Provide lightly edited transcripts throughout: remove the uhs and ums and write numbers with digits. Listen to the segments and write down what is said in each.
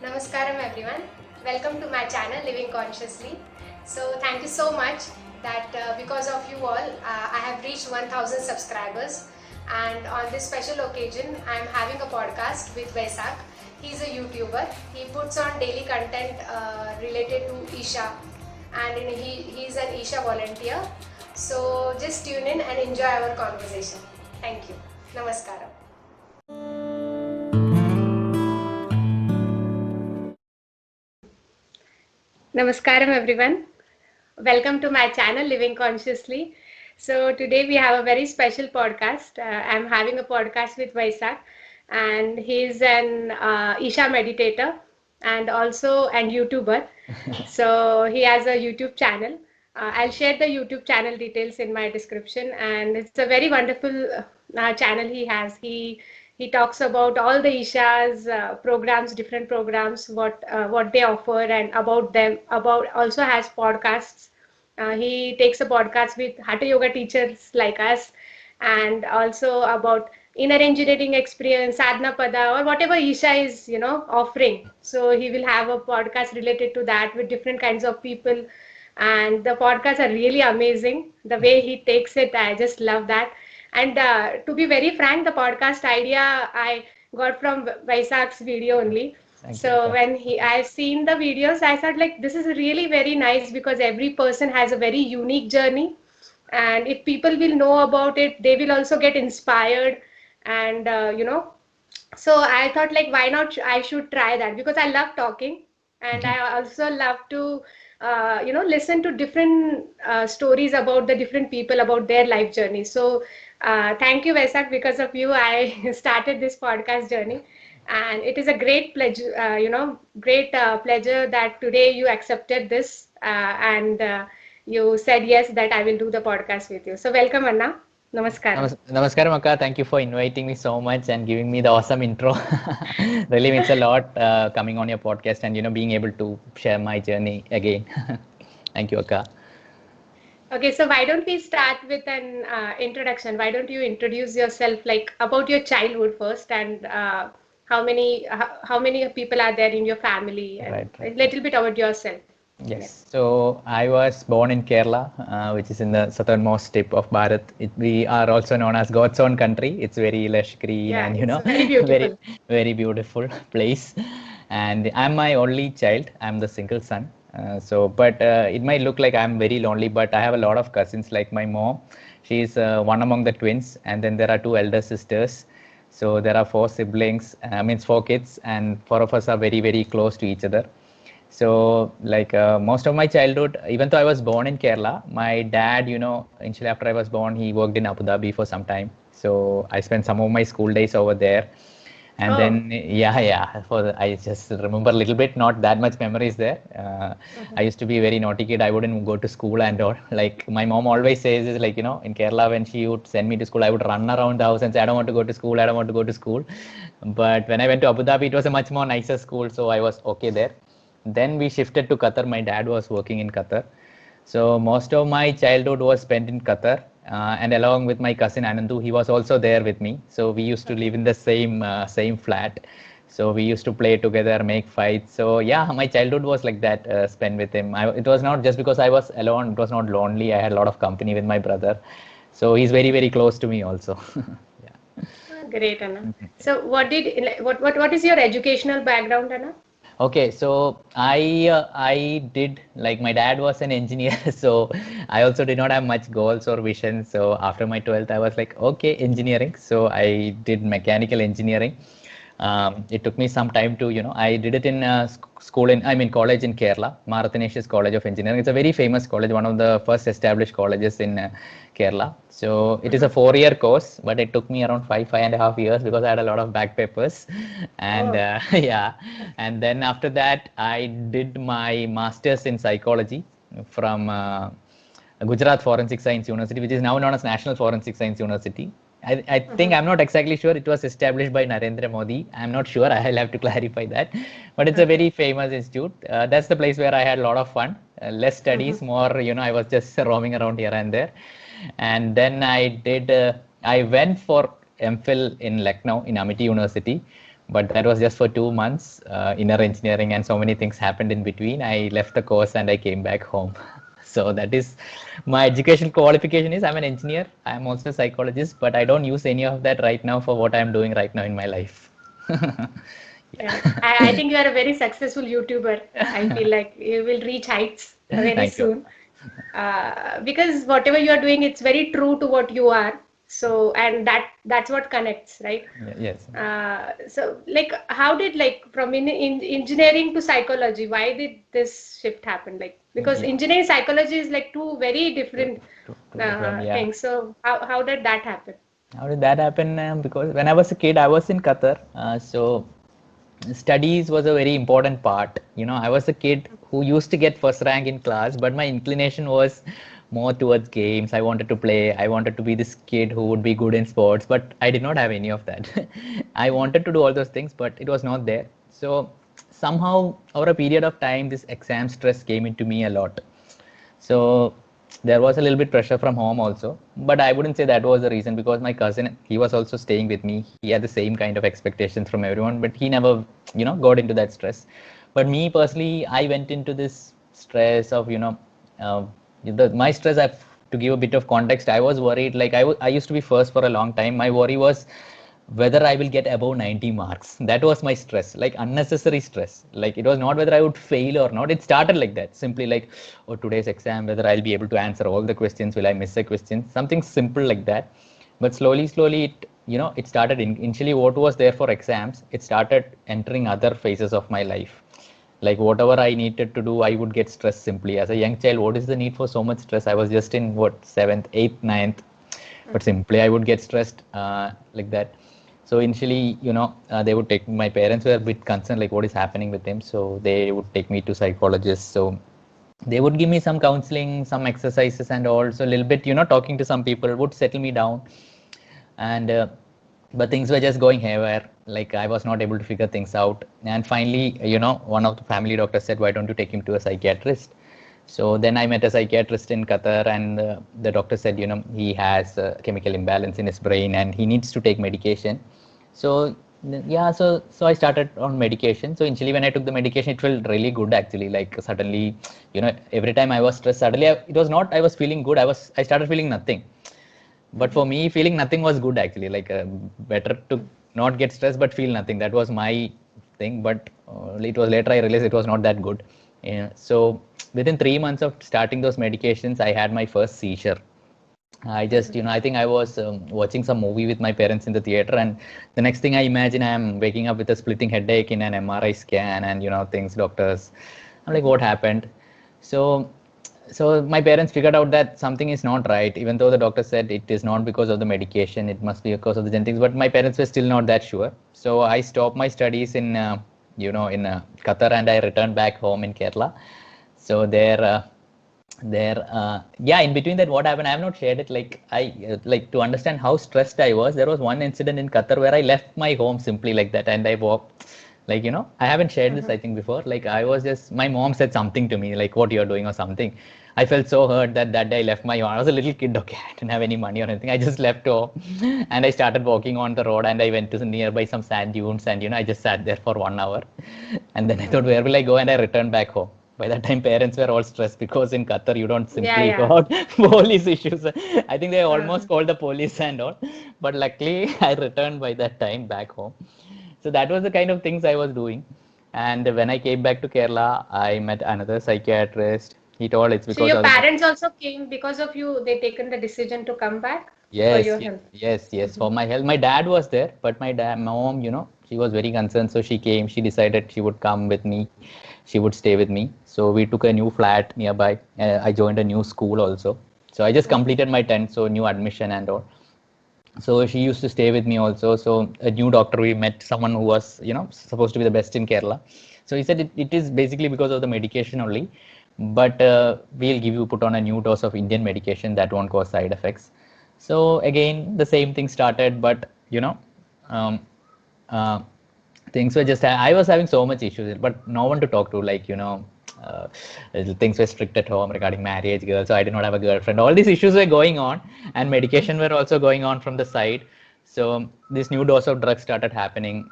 Namaskaram everyone. Welcome to my channel Living Consciously. So thank you so much that because of you all I have reached 1000 subscribers, and on this special occasion I am having a podcast with Vaisak. He's a YouTuber. He puts on daily content related to Isha, and he's an Isha volunteer. So just tune in and enjoy our conversation. Thank you. Namaskaram. Namaskaram everyone. Welcome to my channel Living Consciously. So today we have a very special podcast. I'm having a podcast with Vaisak, and he's an Isha meditator and also an YouTuber. So he has a YouTube channel. I'll share the YouTube channel details in my description, and it's a very wonderful channel he has. He talks about all the Isha's programs, different programs, what they offer, and about them. About also has podcasts. He takes a podcast with Hatha Yoga teachers like us, and also about inner engineering experience, sadhana pada, or whatever Isha is, offering. So he will have a podcast related to that with different kinds of people, and the podcasts are really amazing. The way he takes it, I just love that. And to be very frank, the podcast idea I got from Vaisak's video only. Thank you, So Akka. when I've seen the videos, I thought like this is really very nice because every person has a very unique journey, and if people will know about it, they will also get inspired, and so I thought like why not I should try that because I love talking, and I also love to listen to different stories about the different people about their life journey. So thank you Vaisak, because of you I started this podcast journey, and it is a great pleasure, great pleasure that today you accepted this, and you said yes that I will do the podcast with you. So welcome Anna. Namaskaram. Namaskaram, Akka. Thank you for inviting me so much and giving me the awesome intro. Really means a lot coming on your podcast and being able to share my journey again. Thank you, Akka. Okay, so why don't we start with an introduction? Why don't you introduce yourself, like about your childhood first, and how many people are there in your family, and Right, a right. little bit about yourself. Yeah. Yes. So I was born in Kerala, which is in the southernmost tip of Bharat. We are also known as God's own country. It's very lush green Yeah, and it's very very beautiful. very beautiful place. And I'm my only child. I'm the single son. But it might look like I'm very lonely, but I have a lot of cousins. Like my mom, she's one among the twins, and then there are two elder sisters. So there are four siblings. Means four kids, and four of us are very very close to each other. So, like most of my childhood, even though I was born in Kerala, my dad, initially after I was born, he worked in Abu Dhabi for some time. So I spent some of my school days over there. And Oh. then, yeah, I just remember a little bit, not that much memories there. I used to be a very naughty kid. I wouldn't go to school and all. Like my mom always says, is like, in Kerala, when she would send me to school, I would run around the house and say, I don't want to go to school. I don't want to go to school. But when I went to Abu Dhabi, it was a much more nicer school. So I was okay there. Then we shifted to Qatar. My dad was working in Qatar. So most of my childhood was spent in Qatar. And along with my cousin Anandu, he was also there with me. So we used to live in the same flat. So we used to play together, make fights. So yeah, my childhood was like that, spent with him. It was not just because I was alone. It was not lonely. I had a lot of company with my brother. So he's very, very close to me also. Yeah. Great, Anna. So what is your educational background, Anna? Okay, so I did, like, my dad was an engineer, so I also did not have much goals or vision. So after my 12th, I was like, okay, engineering. So I did mechanical engineering. It took me some time to, I did it in college in Kerala, Marathanesius College of Engineering. It's a very famous college, one of the first established colleges in Kerala. So it is a 4-year course, but it took me around 5.5 years because I had a lot of back papers. And Oh. yeah, and then after that, I did my master's in psychology from Gujarat Forensic Science University, which is now known as National Forensic Science University. I think I'm not exactly sure. It was established by Narendra Modi. I'm not sure. I'll have to clarify that. But it's a Okay. very famous institute. That's the place where I had a lot of fun. Less studies, more, I was just roaming around here and there. And then I went for MPhil in Lucknow, in Amity University. but that was just for 2 months. Inner engineering and so many things happened in between. I left the course and I came back home. So that is my education qualification is I'm an engineer. I'm also a psychologist, but I don't use any of that right now for what I'm doing right now in my life. Yeah, Yeah. I think you are a very successful YouTuber. I feel like you will reach heights very Thank you. soon. Because whatever you are doing, it's very true to what you are. So, and that's what connects, right? Yes. So like how did like from in engineering to psychology, why did this shift happen? Like because Yeah. engineering psychology is like two very different Two different. Yeah. things. So how did that happen? How did that happen? Because when I was a kid, I was in Qatar. So studies was a very important part. I was a kid who used to get first rank in class, but my inclination was more towards games. I wanted to play. I wanted to be this kid who would be good in sports, but I did not have any of that. I wanted to do all those things, but it was not there. So somehow, over a period of time, this exam stress came into me a lot. So there was a little bit pressure from home also, but I wouldn't say that was the reason because my cousin, he was also staying with me. He had the same kind of expectations from everyone, but he never, got into that stress. But me personally, I went into this stress of, uh, my stress. To give a bit of context, I was worried. Like I used to be first for a long time. My worry was whether I will get above 90 marks. That was my stress, like unnecessary stress. Like it was not whether I would fail or not. It started like that, simply like, oh, today's exam, whether I'll be able to answer all the questions, will I miss a question? Something simple like that. But slowly, it started. Initially, what was there for exams, it started entering other phases of my life. Like whatever I needed to do, I would get stressed simply. As a young child, what is the need for so much stress? I was just in what, seventh, eighth, ninth, but simply I would get stressed like that. So initially, they would take, my parents were a bit concerned, like what is happening with him. So they would take me to psychologists. So they would give me some counseling, some exercises, and also a little bit, talking to some people would settle me down. And but things were just going haywire. Like I was not able to figure things out. And finally, one of the family doctors said, "Why don't you take him to a psychiatrist?" So then I met a psychiatrist in Qatar, and the doctor said, he has a chemical imbalance in his brain and he needs to take medication. So yeah, so I started on medication. So initially when I took the medication, it felt really good actually. Like suddenly, every time I was stressed, suddenly it was not I was feeling good. I started feeling nothing. But for me, feeling nothing was good actually. Like better to not get stressed but feel nothing. That was my thing. But it was later I realized it was not that good. Yeah. So within 3 months of starting those medications, I had my first seizure. I just, I think I was watching some movie with my parents in the theater, and the next thing I imagine, I am waking up with a splitting headache in an MRI scan, and things, doctors. I'm like, what happened? So, so my parents figured out that something is not right, even though the doctor said it is not because of the medication, it must be because of the genetics. But my parents were still not that sure. So I stopped my studies in, Qatar, and I returned back home in Kerala. So yeah, in between that, what happened, I have not shared it. Like like to understand how stressed I was, there was one incident in Qatar where I left my home simply like that, and I walked, like, I haven't shared this, I think, before. Like I was just, my mom said something to me like, what you're doing or something. I felt so hurt that day I left my home. I was a little kid, okay, I didn't have any money or anything. I just left home and I started walking on the road, and I went to nearby some sand dunes, and I just sat there for 1 hour, and then I thought, where will I go? And I returned back home. By that time, parents were all stressed because in Qatar you don't Yeah, simply go yeah. out. Police issues. I think they Uh, almost called the police and all. But luckily, I returned by that time back home. So that was the kind of things I was doing. And when I came back to Kerala, I met another psychiatrist. He told it's so because your of the. parents also came because of you, they taken the decision to come back for Yes, your yes, health. yes. For my health, my dad was there, but my mom, she was very concerned. So she came. She decided she would come with me. She would stay with me. So we took a new flat nearby. I joined a new school also. So I just completed my 10th, so new admission and all. So she used to stay with me also. So a new doctor, we met someone who was, supposed to be the best in Kerala. So he said it is basically because of the medication only, but we'll give you put on a new dose of Indian medication that won't cause side effects. So again, the same thing started, but um, uh, things were just, I was having so much issues, but no one to talk to. Like, uh, things were strict at home regarding marriage, girls. So I did not have a girlfriend. All these issues were going on, and medication were also going on from the side. So this new dose of drugs started happening.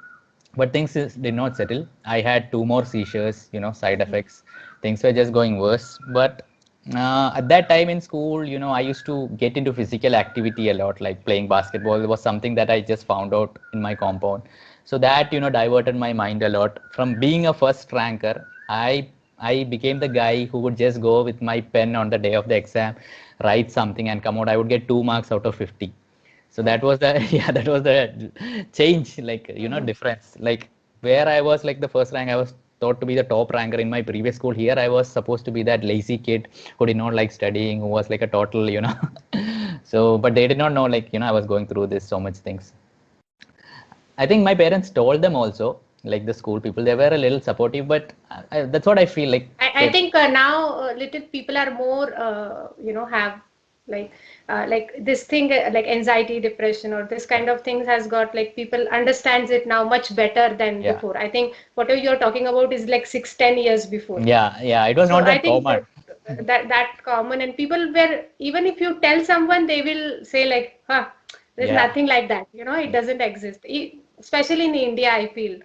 but did not settle. I had two more seizures, side effects. Things were just going worse. But at that time in school, I used to get into physical activity a lot, like playing basketball. It was something that I just found out in my compound. So that, diverted my mind a lot. From being a first ranker, I became the guy who would just go with my pen on the day of the exam, write something and come out. I would get 2 marks out of 50. So that Oh. was the yeah, that was the change, like Mhm. difference. Like where I was like the first rank, I was thought to be the top ranker in my previous school. Here I was supposed to be that lazy kid who did not like studying, who was like a total, So, but they did not know, like, I was going through this so much things. I think my parents told them also, like the school people, they were a little supportive, but that's what I feel like. I think now little people are more, have like this thing like anxiety, depression, or this kind of things has got like people understands it now much better than Yeah, before. I think whatever you're talking about is like 6, 10 years before. yeah, it was So not I that think common. that common, and people were, even if you tell someone, they will say like, huh, there's Yeah. nothing like that. It doesn't exist. Especially in India, I feel.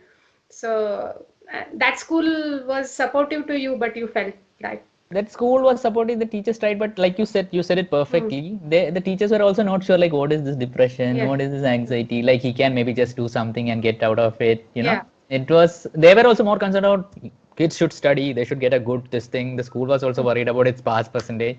So that school was supportive to you, but you felt right. That school was supporting, the teachers tried, but like you said it Hmm. perfectly. The teachers were also not sure, like, what is this depression, Yeah. what is this anxiety, like he can maybe just do something and get out of it. Yeah. It was, they were also more concerned about kids should study, they should get a good this thing. The school was also Hmm. worried about its pass percentage.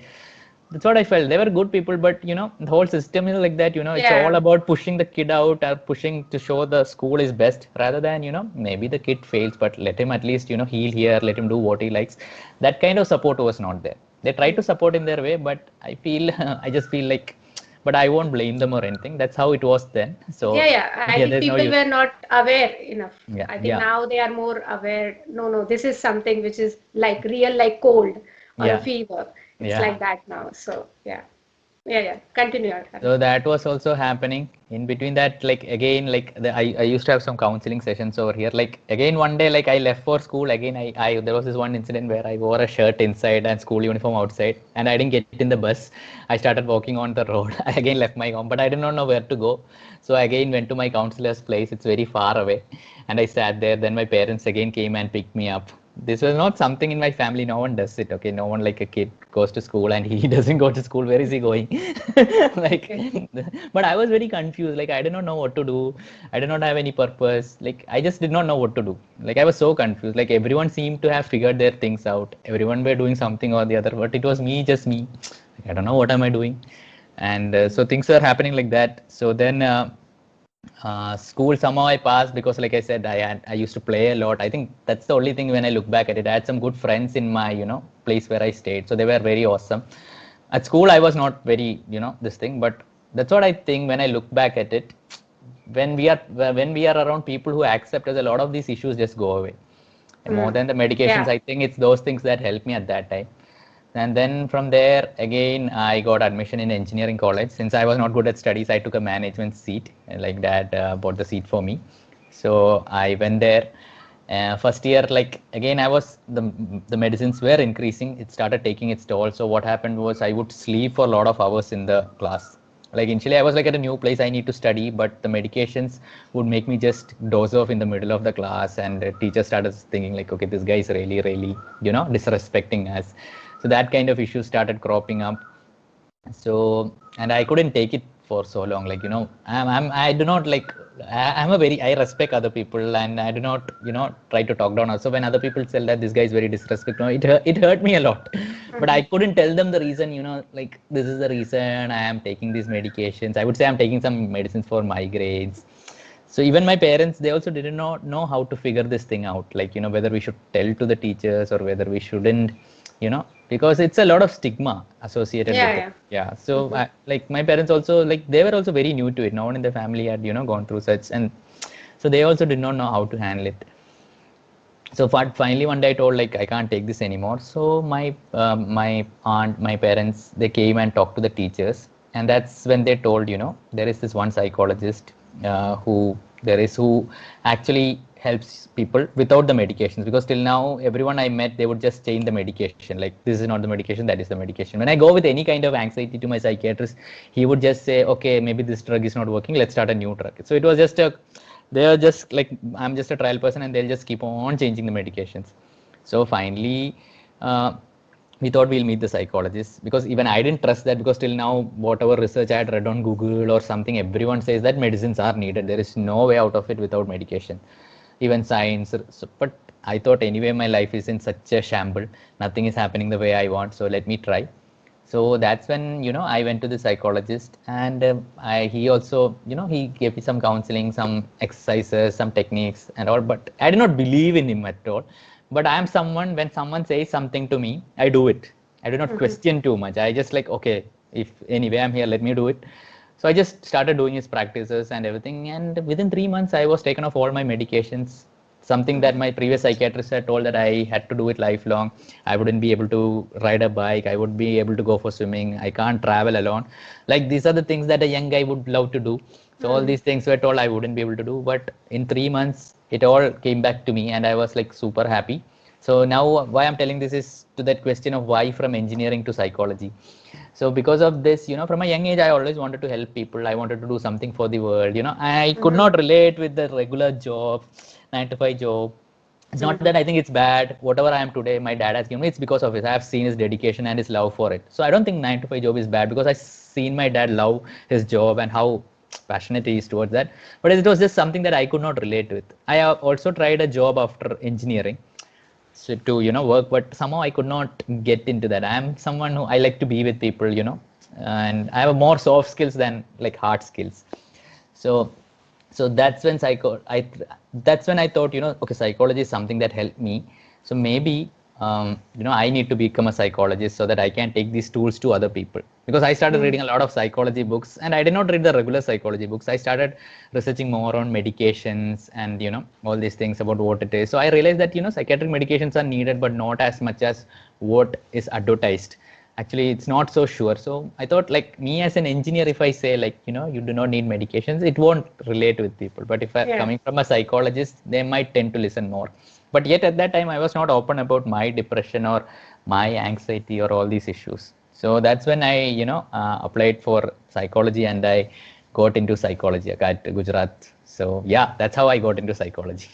That's what I felt. They were good people, but the whole system is like that. It's all Yeah. about pushing the kid out or pushing to show the school is best rather than, maybe the kid fails, but let him at least, heal here, let him do what he likes. That kind of support was not there. They try to Hmm. support in their way, but I feel, I just feel like, but I won't blame them or anything. That's how it was then. Yeah, So, yeah. I yeah, think there's no people use. were not aware enough. Yeah, I think yeah, now they are more aware. No, no, this is something which is like real, like cold or a yeah, fever. It's yeah. like that now. So yeah, yeah, yeah. Continue, Arhan. So that was also happening. In between that, like again, like I used to have some counseling sessions over here. Like again, one day, like I left for school. Again, I there was this one incident where I wore a shirt inside and school uniform outside, and I didn't get in the bus. I started walking on the road. I again left my home, but I did not know where to go. So I again went to my counselor's place. It's very far away, and I sat there. Then my parents again came and picked me up. This was not something in my family. No one does it. Okay, no one, like a kid goes to school and he doesn't go to school. Where is he going? Like, Okay. but I was very confused. Like, I did not know what to do. I did not have any purpose. Like, I just did not know what to do. Like, I was so confused. Like, everyone seemed to have figured their things out. Everyone were doing something or the other, but it was me, just me. Like, I don't know what am I doing. And so Mhm. things were happening like that. So then school somehow I passed because, like I said, I used to play a lot. I think that's the only thing when I look back at it. I had some good friends in my place where I stayed, so they were very awesome. At school, I was not very this thing, but that's what I think when I look back at it. When we are around people who accept us, a lot of these issues just go away. And more Mm. than the medications, Yeah. I think it's those things that helped me at that time. And then from there, again, I got admission in engineering college. Since I was not good at studies, I took a management seat. Like that, bought the seat for me. So I went there. First year, like again, the medicines were increasing. It started taking its toll. So what happened was I would sleep for a lot of hours in the class. Like initially, I was like at a new place, I need to study, but the medications would make me just doze off in the middle of the class, and the teacher started thinking like, okay, this guy is really, really, disrespecting us. So that kind of issue started cropping up. So, and I couldn't take it for so long. Like, I do not like, I'm a very, I respect other people and I do not, try to talk down. Also, when other people tell that this guy is very disrespectful, it hurt me a lot. But I Mhm. couldn't tell them the reason, like, this is the reason I am taking these medications. I would say I'm taking some medicines for migraines. So even my parents, they also did not know how to figure this thing out, like, whether we should tell to the teachers or whether we shouldn't, because it's a lot of stigma associated Yeah, with it. yeah. Yeah. So Mhm. like my parents also, like, they were also very new to it. No one in the family had, gone through such, and so they also did not know how to handle it. So finally one day I told, like, I can't take this anymore. So my aunt, my parents, they came and talked to the teachers, and that's when they told, there is this one psychologist who there is who actually helps people without the medications, because till now everyone I met, they would just change the medication, like, this is not the medication, that is the medication. When I go with any kind of anxiety to my psychiatrist, he would just say, okay, maybe this drug is not working, let's start a new drug. So it was just a they are just like, I'm just a trial person, and they'll just keep on changing the medications. So finally, uh, we thought we'll meet the psychologist, because even I didn't trust that, because till now, whatever research I had read on Google or something, everyone says that medicines are needed. There is no way out of it without medication, even science. So, but I thought anyway, my life is in such a shamble. Nothing is happening the way I want. So let me try. So that's when, I went to the psychologist, and he also, he gave me some counseling, some exercises, some techniques and all, but I did not believe in him at all. But I am someone, when someone says something to me, I do it. I do not Mhm. question too much. I just like, okay, if anyway I'm here, let me do it. So I just started doing his practices and everything. And within 3 months, I was taken off all my medications. Something that my previous psychiatrist had told that I had to do it lifelong. I wouldn't be able to ride a bike. I would be able to go for swimming. I can't travel alone. Like, these are the things that a young guy would love to do. So all Mhm. these things were told I wouldn't be able to do. But in 3 months, it all came back to me, and I was like super happy. So now why I'm telling this is to that question of why from engineering to psychology. So because of this, from a young age, I always wanted to help people. I wanted to do something for the world. I could Mhm. not relate with the regular job, 9 to 5 job. It's not Mhm. that I think it's bad. Whatever I am today, my dad has given me. It's because of it. I have seen his dedication and his love for it. So I don't think 9 to 5 job is bad, because I seen my dad love his job and how passionate he is towards that. But it was just something that I could not relate with. I have also tried a job after engineering, so to work, but somehow I could not get into that. I am someone who I like to be with people, and I have more soft skills than like hard skills. So so that's when I thought, okay, psychology is something that helped me. So maybe, I need to become a psychologist so that I can take these tools to other people. Because I started Mhm. reading a lot of psychology books, and I did not read the regular psychology books. I started researching more on medications and, all these things about what it is. So I realized that, psychiatric medications are needed, but not as much as what is advertised. Actually, it's not so sure. So I thought, like, me as an engineer, if I say, like, you do not need medications, it won't relate with people. But if I'm Yeah. coming from a psychologist, they might tend to listen more. But yet at that time, I was not open about my depression or my anxiety or all these issues. So that's when I, applied for psychology, and I got into psychology at Gujarat. So yeah, that's how I got into psychology.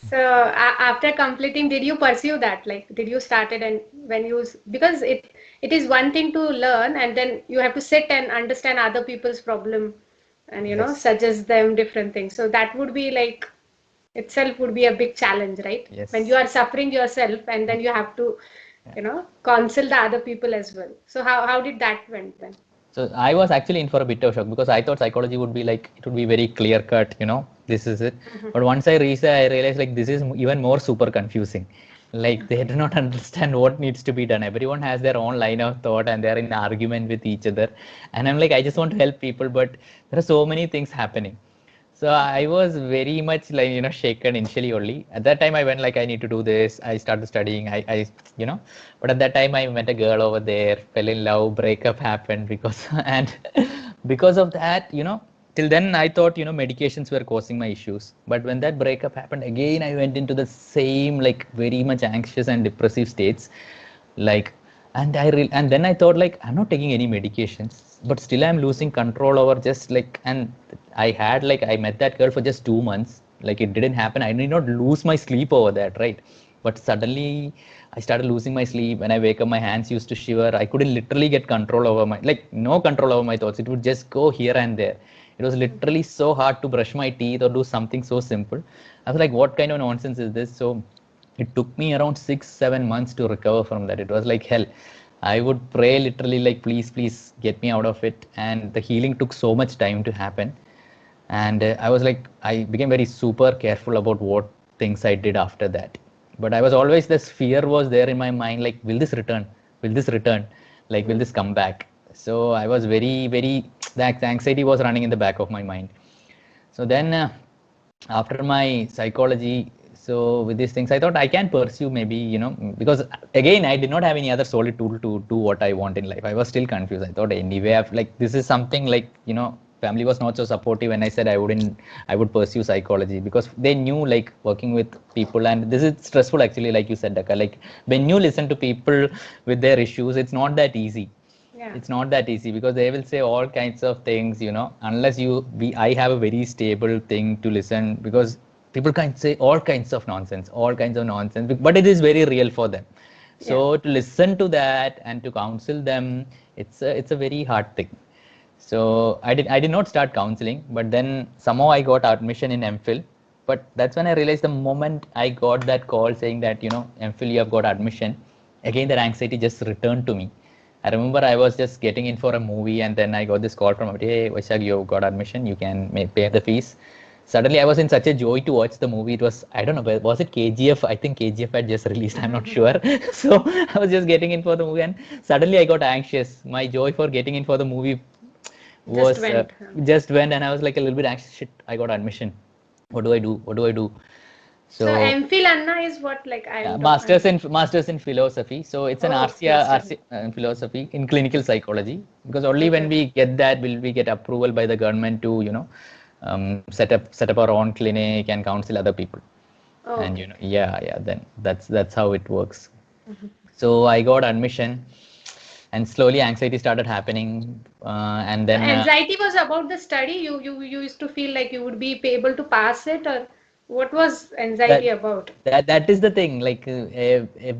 So after completing, did you pursue that? Like, did you started and when you because it is one thing to learn, and then you have to sit and understand other people's problem, and Yes. suggest them different things. So that would be like itself would be a big challenge, right? When you Yes. are suffering yourself, and then you have to counsel the other people as well. So how did that went then? So I was actually in for a bit of shock, because I thought psychology would be like, it would be very clear cut, this is it. Mhm. But once I reached there, I realized, like, this is even more super confusing. Like, they do not understand what needs to be done. Everyone has their own line of thought, and they're in argument with each other. And I'm like, I just want to help people, but there are so many things happening. So I was very much like, shaken initially only. At that time, I went like, I need to do this. I started studying. You know, but at that time, I met a girl over there, fell in love, breakup happened because, and because of that, till then I thought, medications were causing my issues. But when that breakup happened again, I went into the same, like, very much anxious and depressive states. Like, and then I thought, like, I'm not taking any medications, but still I'm losing control over just like, and I met that girl for just 2 months. Like, it didn't happen. I did not lose my sleep over that, right? But suddenly I started losing my sleep. When I wake up, my hands used to shiver. I couldn't literally get control over my, like, no control over my thoughts. It would just go here and there. It was literally so hard to brush my teeth or do something so simple. I was like, what kind of nonsense is this? So it took me around 6 7 months to recover from that. It was like hell. I would pray literally, like, please, please get me out of it. And the healing took so much time to happen. And I was like, I became very super careful about what things I did after that. But I was always, this fear was there in my mind, like, will this return? Will this return? Like, will this come back? So I was very, very, that anxiety was running in the back of my mind. So then, after my psychology, so with these things, I thought I can pursue, maybe, because again, I did not have any other solid tool to do what I want in life. I was still confused. I thought, anyway, like, this is something like, family was not so supportive when I said I would pursue psychology, because they knew, like, working with people, and this is stressful actually, like you said, Daka. Like, when you listen to people with their issues, it's not that easy. Yeah. It's not that easy because they will say all kinds of things, unless I have a very stable thing to listen, because people can say all kinds of nonsense, but it is very real for them. Yeah. So to listen to that and to counsel them, it's a very hard thing. So I did not start counseling, but then somehow I got admission in MPhil. But that's when I realized, the moment I got that call saying that, MPhil, you have got admission, again that anxiety just returned to me. I remember I was just getting in for a movie, and then I got this call from, hey, Vaishak, you got admission, you can pay the fees. Suddenly I was in such a joy to watch the movie. It was, I don't know, was it KGF? I think KGF had just released, I'm not sure. So I was just getting in for the movie, and suddenly I got anxious. My joy for getting in for the movie Just was went. just went, and I was like a little bit anxious. Shit, I got admission. What do I do? What do I do? So So MPhil Anna is what, like yeah, I'm don't masters in philosophy. So it's an oh, RCR, master. in philosophy in clinical psychology. Because only Okay, when okay. we get that will we get approval by the government to set up our own clinic and counsel other people. Oh, And okay, okay. yeah, then that's how it works. So I got admission, and slowly anxiety started happening, and So then anxiety was about the study. You used to feel like you would be able to pass it, or what was that anxiety about? that is the thing. Like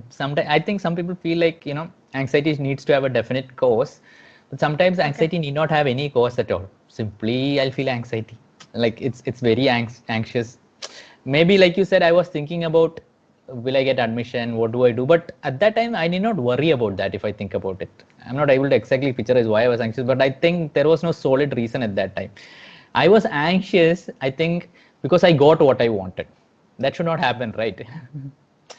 sometimes I think some people feel like anxiety needs to have a definite cause, but sometimes Okay. anxiety need not have any cause at all. Simply I'll feel anxiety, like it's very anxious. Maybe like you said, I was thinking about, will I get admission, what do I do? But at that time I did not worry about that. If I think about it, I'm not able to exactly picturize why I was anxious, but I think there was no solid reason at that time. I was anxious, I think, because I got what I wanted. That should not happen, right?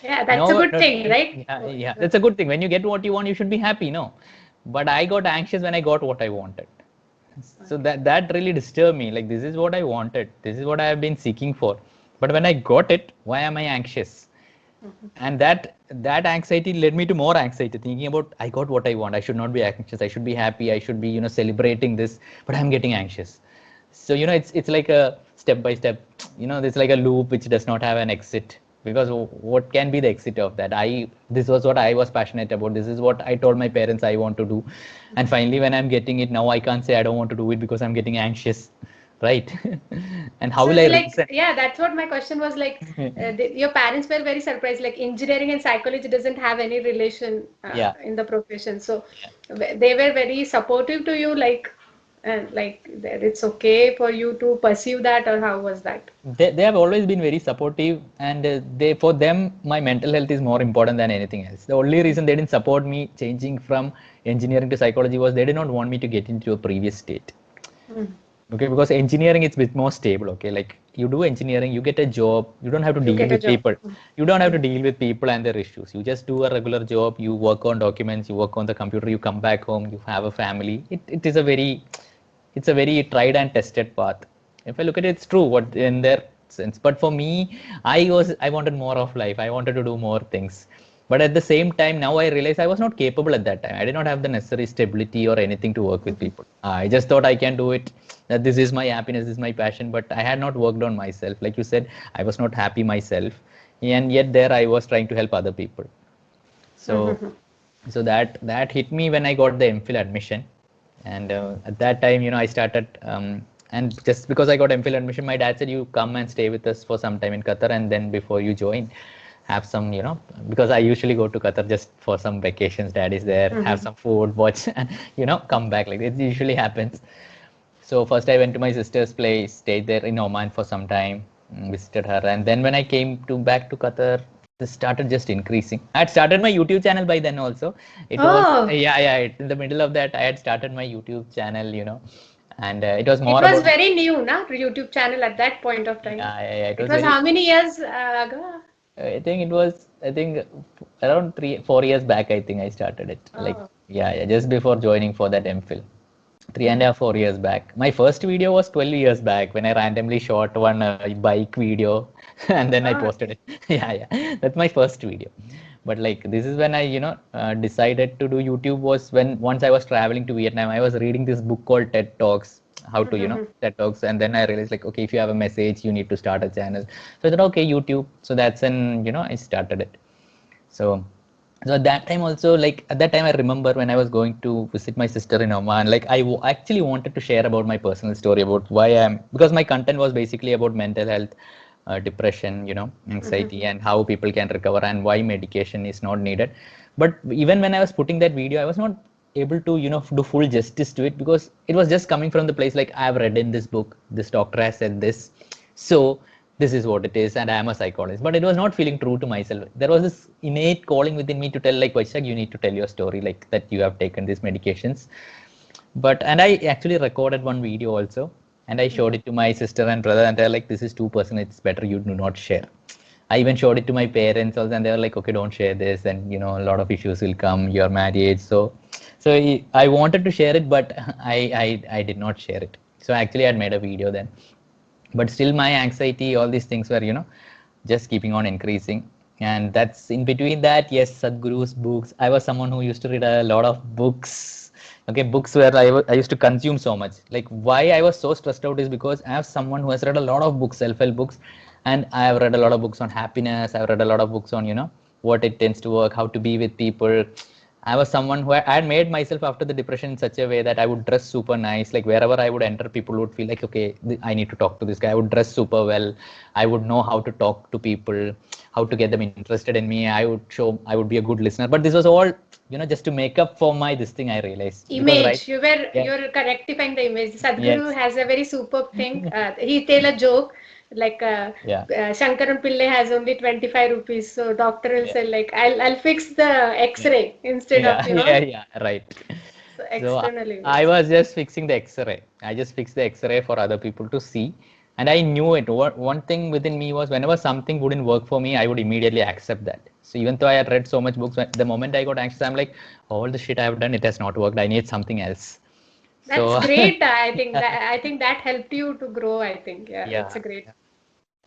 Yeah, that's a No, good no, thing, right? yeah, yeah, that's a good thing. When you get what you want, you should be happy, no? But I got anxious when I got what I wanted. So Okay. that really disturbed me. Like, this is what I wanted. This is what I have been seeking for. But when I got it, why am I anxious? Mhm. And that anxiety led me to more anxiety, thinking about, I got what I want, I should not be anxious, I should be happy, I should be celebrating this, but I'm getting anxious. So it's like a step by step, it's like a loop which does not have an exit. Because what can be the exit of that? This was what I was passionate about, this is what I told my parents I want to do, and finally when I'm getting it now, I can't say I don't want to do it because I'm getting anxious, right? And how So will I like, reason? yeah, that's what my question was like. Your parents were very surprised. Like engineering and psychology doesn't have any relation Yeah. in the profession. So they were very supportive to you, like that it's okay for you to pursue that, or how was that? They have always been very supportive, and they for them my mental health is more important than anything else. The only reason they didn't support me changing from engineering to psychology was they did not want me to get into a previous state. Mm. Okay, because engineering it's a bit more stable. Okay, like you do engineering, you get a job, you don't have to You deal get a with job. people. You don't have to Mm. deal with people and their issues. You just do a regular job, you work on documents, you work on the computer, you come back home, you have a family. It's a very tried and tested path. If I look at it, it's true what in their sense. But for me, I wanted more of life. I wanted to do more things. But at the same time, now I realize I was not capable at that time. I did not have the necessary stability or anything to work with Mhm. people. I just thought I can do it, that this is my happiness, this is my passion. But I had not worked on myself. Like you said, I was not happy myself. And yet there I was trying to help other people. So Mhm. so that hit me when I got the MPhil admission. And at that time, I started, and just because I got MPhil admission, my dad said, you come and stay with us for some time in Qatar, and then before you join, have some, because I usually go to Qatar just for some vacations. Dad is there, have Mhm. some food, watch, and come back. Like it usually happens. So first I went to my sister's place, stayed there in Oman for some time, visited her, and then when I came to back to Qatar, this started just increasing. I had started my YouTube channel by then also. It was Oh, yeah. In the middle of that, I had started my YouTube channel, and it was it more was about very new, na? YouTube channel at that point of time. yeah. It It was was very. how many years ago? I think around 3 4 years back. I think I started it. Like Oh. yeah, just before joining for that MPhil. Three and a Mhm. half, 4 years back. My first video was 12 years back when I randomly shot one bike video and then I Oh, posted okay. it. Yeah. That's my first video. But like this is when I, decided to do YouTube was when once I was traveling to Vietnam, I was reading this book called TED Talks, how to, Mhm. TED Talks. And then I realized like, okay, if you have a message, you need to start a channel. So I thought, okay, YouTube. So that's when, I started it. So So at that time also, like at that time, I remember when I was going to visit my sister in Oman, like actually wanted to share about my personal story about why I'm, because my content was basically about mental health, depression, anxiety, Mhm. and how people can recover and why medication is not needed. But even when I was putting that video, I was not able to, do full justice to it, because it was just coming from the place like I've read in this book, this doctor has said this, so this is what it is, and I am a psychologist. But it was not feeling true to myself. There was this innate calling within me to tell, like, Vaishak, you need to tell your story, like that you have taken these medications. And I actually recorded one video also, and I showed Mhm. it to my sister and brother, and they're like, this is too personal, it's better you do not share. I even showed it to my parents also, and they were like, okay, don't share this, and a lot of issues will come. You're married, so I wanted to share it, but I did not share it. So actually, I had made a video then, but still my anxiety, all these things were just keeping on increasing. And that's in between that, yes, Sadhguru's books, I was someone who used to read a lot of books. Okay, books where I used to consume so much. Like, why I was so stressed out is because I have someone who has read a lot of books, self-help books, and I have read a lot of books on happiness. I've read a lot of books on what it tends to work, how to be with people. I was someone who I had made myself after the depression in such a way that I would dress super nice. Like wherever I would enter, people would feel like, okay, I need to talk to this guy. I would dress super well. I would know how to talk to people, how to get them interested in me. I would be a good listener. But this was all, just to make up for my this thing. I realized because right, Image. yeah, You're rectifying the image. Sadhguru yes, has a very superb thing. He tell a joke like yeah, Shankaran Pillai has only 25 rupees, so doctor will yeah, say like I'll fix the yeah. X-ray instead of Yeah, yeah, yeah, right. so So external I image. was just fixing the X-ray. I just fixed the X-ray for other people to see, and I knew it. One thing within me was whenever something wouldn't work for me, I would immediately accept that. So even though I had read so much books, the moment I got anxious, I'm like, all the shit I've done, it has not worked. I need something else. That's So great. I think that helped you to grow. I think yeah, it's a yeah, great.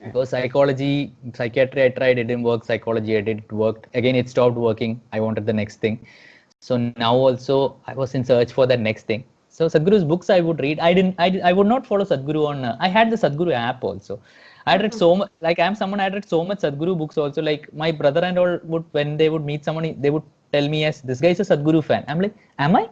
Yeah. because psychology, psychiatry, I tried, it didn't work. Psychology, I did, it worked. Again, it stopped working. I wanted the next thing. So now also I was in search for that next thing. So Sadhguru's books I would read. I would not follow Sadhguru on. I had the Sadhguru app also. I had read Mhm. so much. Like I'm someone, I had read so much Sadhguru books also. Like my brother and all would, when they would meet someone, they would tell me, yes, this guy is a Sadhguru fan. I'm like, am I?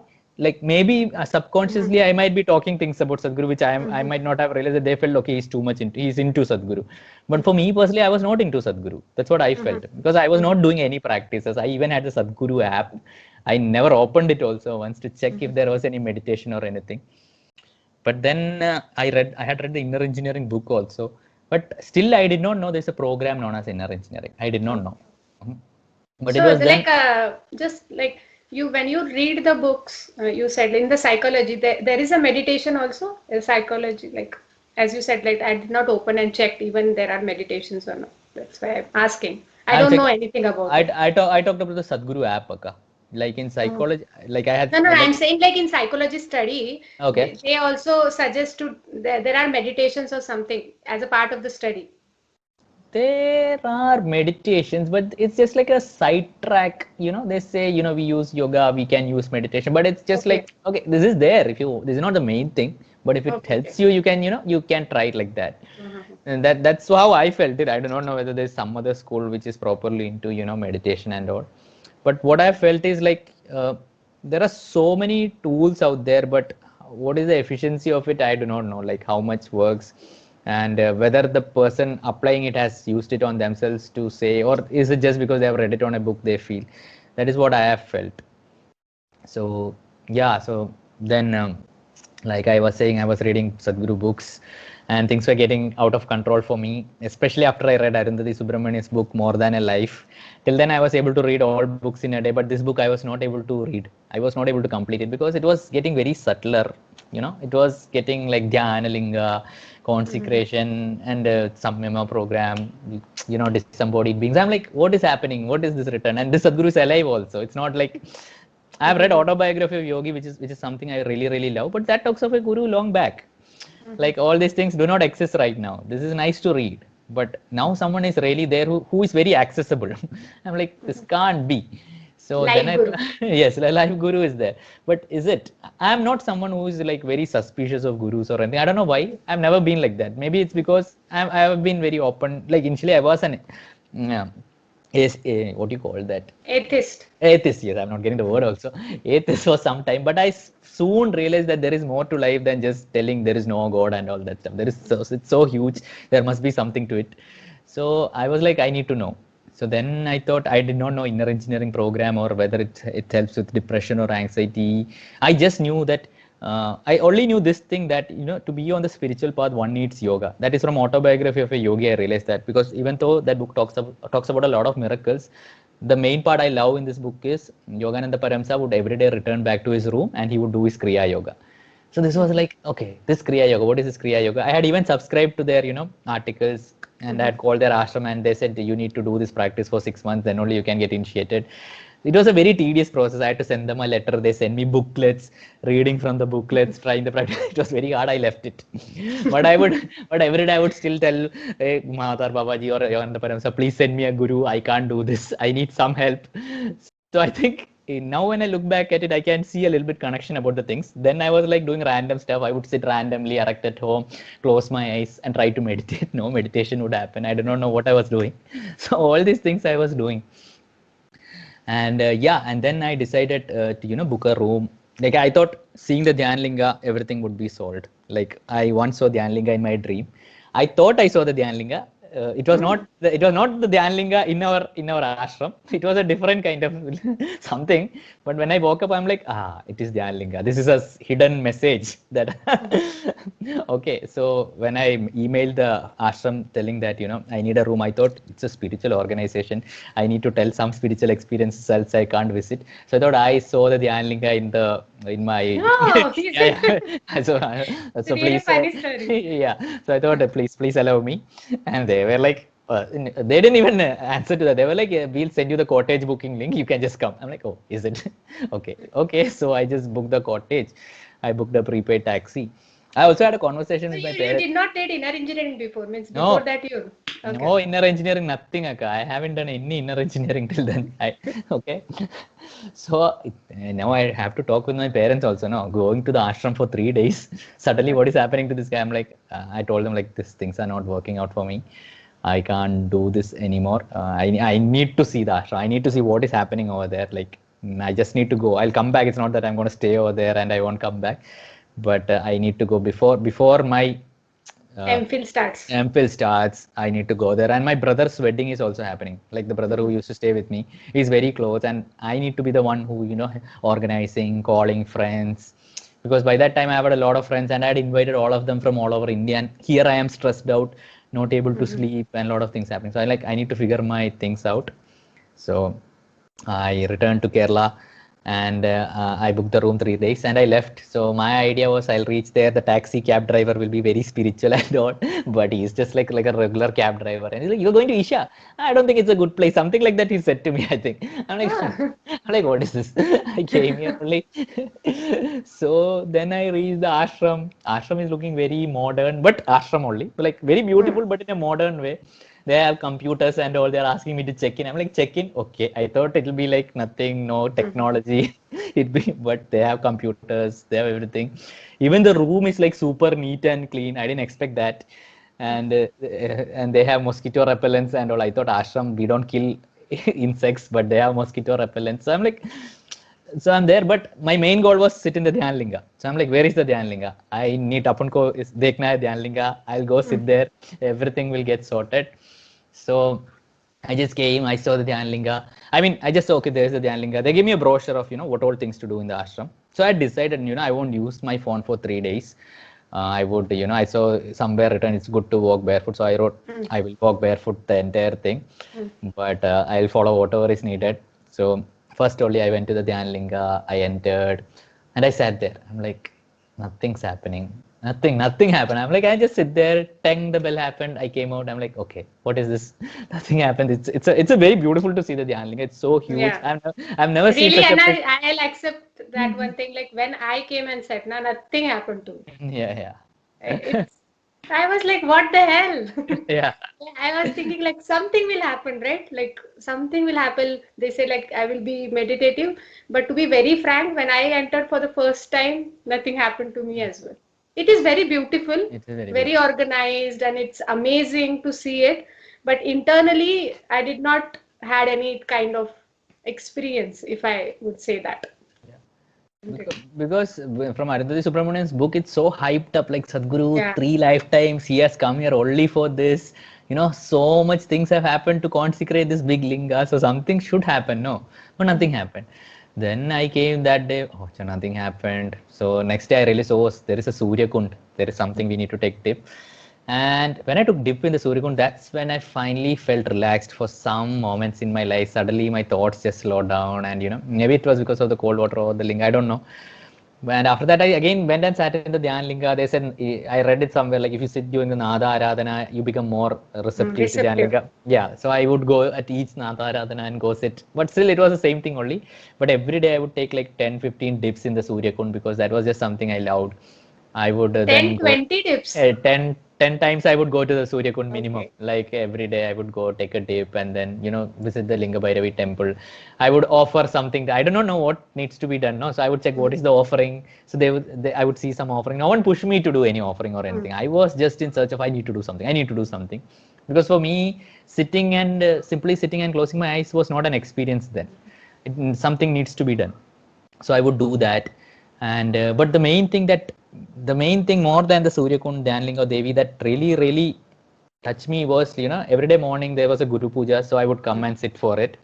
Like maybe subconsciously Mhm. I might be talking things about Sadhguru which I Mhm. might not have realized that they felt okay, he's into Sadhguru. But for me personally, I was not into Sadhguru. That's what I Mhm. felt, because I was Mhm. not doing any practices. I even had the Sadhguru app. I never opened it also once to check if Mhm. there was any meditation or anything. But then I had read the inner engineering book also. But still, I did not know there's a program known as inner engineering. I did not Okay. know. Mhm. But it So, was then, just like you, when you read the books, you said in the psychology, there is a meditation also, a psychology, like as you said, like I did not open and checked even there are meditations or not. That's why I'm asking. I I'll don't check. know anything about it. I talked about the Sadhguru app, Akka. Like in Mhm. psychology, like I No, had, no, I'm like, saying like in psychology study, okay. they also suggest to there are meditations or something as a part of the study. There are meditations, but it's just like a sidetrack. They say, we use yoga, we can use meditation, but it's just Okay, like, okay, this is there. This is not the main thing, but if it okay, okay. helps you, you can try it like that. Mhm. And that's how I felt it. I do not know whether there's some other school which is properly into, meditation and all. But what I felt is like, there are so many tools out there, but what is the efficiency of it? I do not know, like how much works, and whether the person applying it has used it on themselves to say, or is it just because they have read it on a book they feel. That is what I have felt. So yeah, so then like I was saying, I was reading Sadhguru books, and things were getting out of control for me, especially after I read Arundhati Subramanian's book More Than a Life. Till then I was able to read all books in a day, but this book I was not able to read. I was not able to complete it because it was getting very subtler. It was getting like dhyana linga, Mhm. consecration, and some memo program, disembodied beings. I'm like, what is happening? What is this written? And this Sadhguru is alive also. It's not like I've read Mhm. autobiography of Yogi, which is something I really really love, but that talks of a guru long back. Mhm. Like all these things do not exist right now. This is nice to read, but now someone is really there who is very accessible. I'm like, this Mhm. can't be. So then Live I, Guru. yes, the life guru is there, but is it? I'm not someone who is like very suspicious of gurus or anything. I don't know why. I've never been like that. Maybe it's because I have been very open. Like initially, I was an, yeah, Is what do you call that? Atheist. Atheist, yes, I'm not getting the word also. Atheist for some time, but I soon realized that there is more to life than just telling there is no God and all that stuff. There is it's so huge. There must be something to it. So I was like, I need to know. So then I thought I did not know inner engineering program or whether it helps with depression or anxiety. I just knew that I only knew this thing that to be on the spiritual path one needs yoga. That is from autobiography of a yogi. I realized that because even though that book talks about a lot of miracles, the main part I love in this book is Yogananda Paramsa would every day return back to his room and he would do his Kriya Yoga. So this was like, okay, this Kriya Yoga, what is this Kriya Yoga? I had even subscribed to their, articles and I had called their ashram and they said, you need to do this practice for 6 months, then only you can get initiated. It was a very tedious process. I had to send them a letter. They send me booklets, reading from the booklets, trying the practice. It was very hard. I left it. But every day I would still tell, hey, Mahatar Babaji or Yogananda Paramsa, please send me a guru. I can't do this. I need some help. So I think now when I look back at it, I can see a little bit connection about the things. Then I was like doing random stuff. I would sit randomly, erect at home, close my eyes and try to meditate. No meditation would happen. I do not know what I was doing. So all these things I was doing. And and then I decided to book a room. Like I thought seeing the Dhyan Linga, everything would be solved. Like I once saw Dhyan Linga in my dream. I thought I saw the Dhyan Linga. It was not the Dhyan Linga in our ashram. It was a different kind of something. But when I woke up, I'm like, it is Dhyan Linga. This is a hidden message that okay. So when I emailed the ashram telling that I need a room, I thought it's a spiritual organization. I need to tell some spiritual experiences else I can't visit. So I thought I saw the Dhyan Linga in my No, is yeah, it? yeah. So It's a so really please funny story. yeah. So I thought please allow me, and they were like. They didn't even answer to that. They were like, "We'll send you the cottage booking link. You can just come." I'm like, "Oh, is it?" Okay. So I just booked the cottage. I booked a prepaid taxi. I also had a conversation So with my you parents. did not did inner engineering before, means before No, that you. Okay. no inner engineering, nothing, Akka. I haven't done any inner engineering till then. Okay. So now I have to talk with my parents also. No, going to the ashram for 3 days. Suddenly, what is happening to this guy? I'm like, I told them like, these things are not working out for me. I can't do this anymore. I need to see the ashram. I need to see what is happening over there. Like, I just need to go. I'll come back. It's not that I'm going to stay over there and I won't come back, but I need to go before my uh, MPhil starts. MPhil starts. I need to go there, and my brother's wedding is also happening. Like the brother who used to stay with me, he's very close, and I need to be the one who organizing, calling friends. Because by that time I had a lot of friends, and I had invited all of them from all over India. And here I am stressed out, not able to sleep, and a lot of things happening. So I need to figure my things out. So I returned to Kerala and I booked the room 3 days and I left. So my idea was I'll reach there. The taxi cab driver will be very spiritual and all, but he's just like a regular cab driver. And he's like, "You're going to Isha? I don't think it's a good place." Something like that he said to me, I think. I'm like, Ah. I'm like, what is this? I came here only. So then I reached the ashram. Ashram is looking very modern, but ashram only, like very beautiful, but in a modern way. They have computers and all. They're asking me to check in. I'm like, check in? Okay. I thought it'll be like nothing, no technology. But they have computers, they have everything. Even the room is like super neat and clean. I didn't expect that. And they have mosquito repellents and all. I thought ashram, we don't kill insects, but they have mosquito repellents. So I'm like, so I'm there, but my main goal was sit in the Dhyan Linga. So I'm like, where is the Dhyan Linga? I need Apanko is Dekhna hai Dhyan Linga. I'll go sit there. Everything will get sorted. So I just came, I saw the Dhyan Linga. I mean, I just saw, okay, there's the Dhyan Linga. They gave me a brochure of, what all things to do in the ashram. So I decided, I won't use my phone for 3 days. I would, I saw somewhere written it's good to walk barefoot. So I wrote, I will walk barefoot the entire thing, but I'll follow whatever is needed. So first only I went to the Dhyan Linga, I entered and I sat there. I'm like, nothing's happening. Nothing happened. I'm like, I just sit there, tang, the bell happened. I came out. I'm like, okay, what is this? Nothing happened. It's a very beautiful to see the Dhyan Linga. It's so huge. Yeah. I've never seen Really, such a and big. I'll accept that one thing. Like when I came and sat, now nothing happened to me. Yeah, It's I was like, what the hell? yeah. I was thinking like something will happen, right? Like something will happen. They say like I will be meditative, but to be very frank, when I entered for the first time, nothing happened to me as well. It is very beautiful, It's very very beautiful. organized, and it's amazing to see it. But internally, I did not. had any kind of experience, if I would say that. Because from Arundhati Subramanian's book, it's so hyped up, like Sadhguru, Yeah. 3 lifetimes, he has come here only for this. So much things have happened to consecrate this big linga, so something should happen. No, but nothing happened. Then I came that day, oh, so nothing happened. So next day I realized, oh, there is a Surya Kund, there is something we need to take tip. And when I took dip in the Surya Kund, that's when I finally felt relaxed for some moments in my life. Suddenly my thoughts just slowed down, and maybe it was because of the cold water or the linga, I don't know. And after that, I again went and sat in the Dhyan Linga. They said, I read it somewhere, like if you sit during the Nada Aradhana, you become more receptive to Dhyan Receptive. Linga. Yeah, so I would go at each Nada Aradhana and go sit. But still, it was the same thing only. But every day I would take like 10, 15 dips in the Surya Kund because that was just something I loved. I would then 10, go 20 dips. 10 times I would go to the Surya Kund minimum. Okay. Like every day I would go take a dip and then, visit the Linga Bhairavi temple. I would offer something. I don't know what needs to be done. No, so I would check what is the offering. So I would see some offering. No one pushed me to do any offering or anything. I was just in search of, I need to do something. I need to do something. Because for me, sitting and simply sitting and closing my eyes was not an experience then. Something needs to be done. So I would do that. And but the main thing more than the Surya Kund, Dhyan or Devi that really touched me was, every day morning there was a Guru Puja, so I would come and sit for it.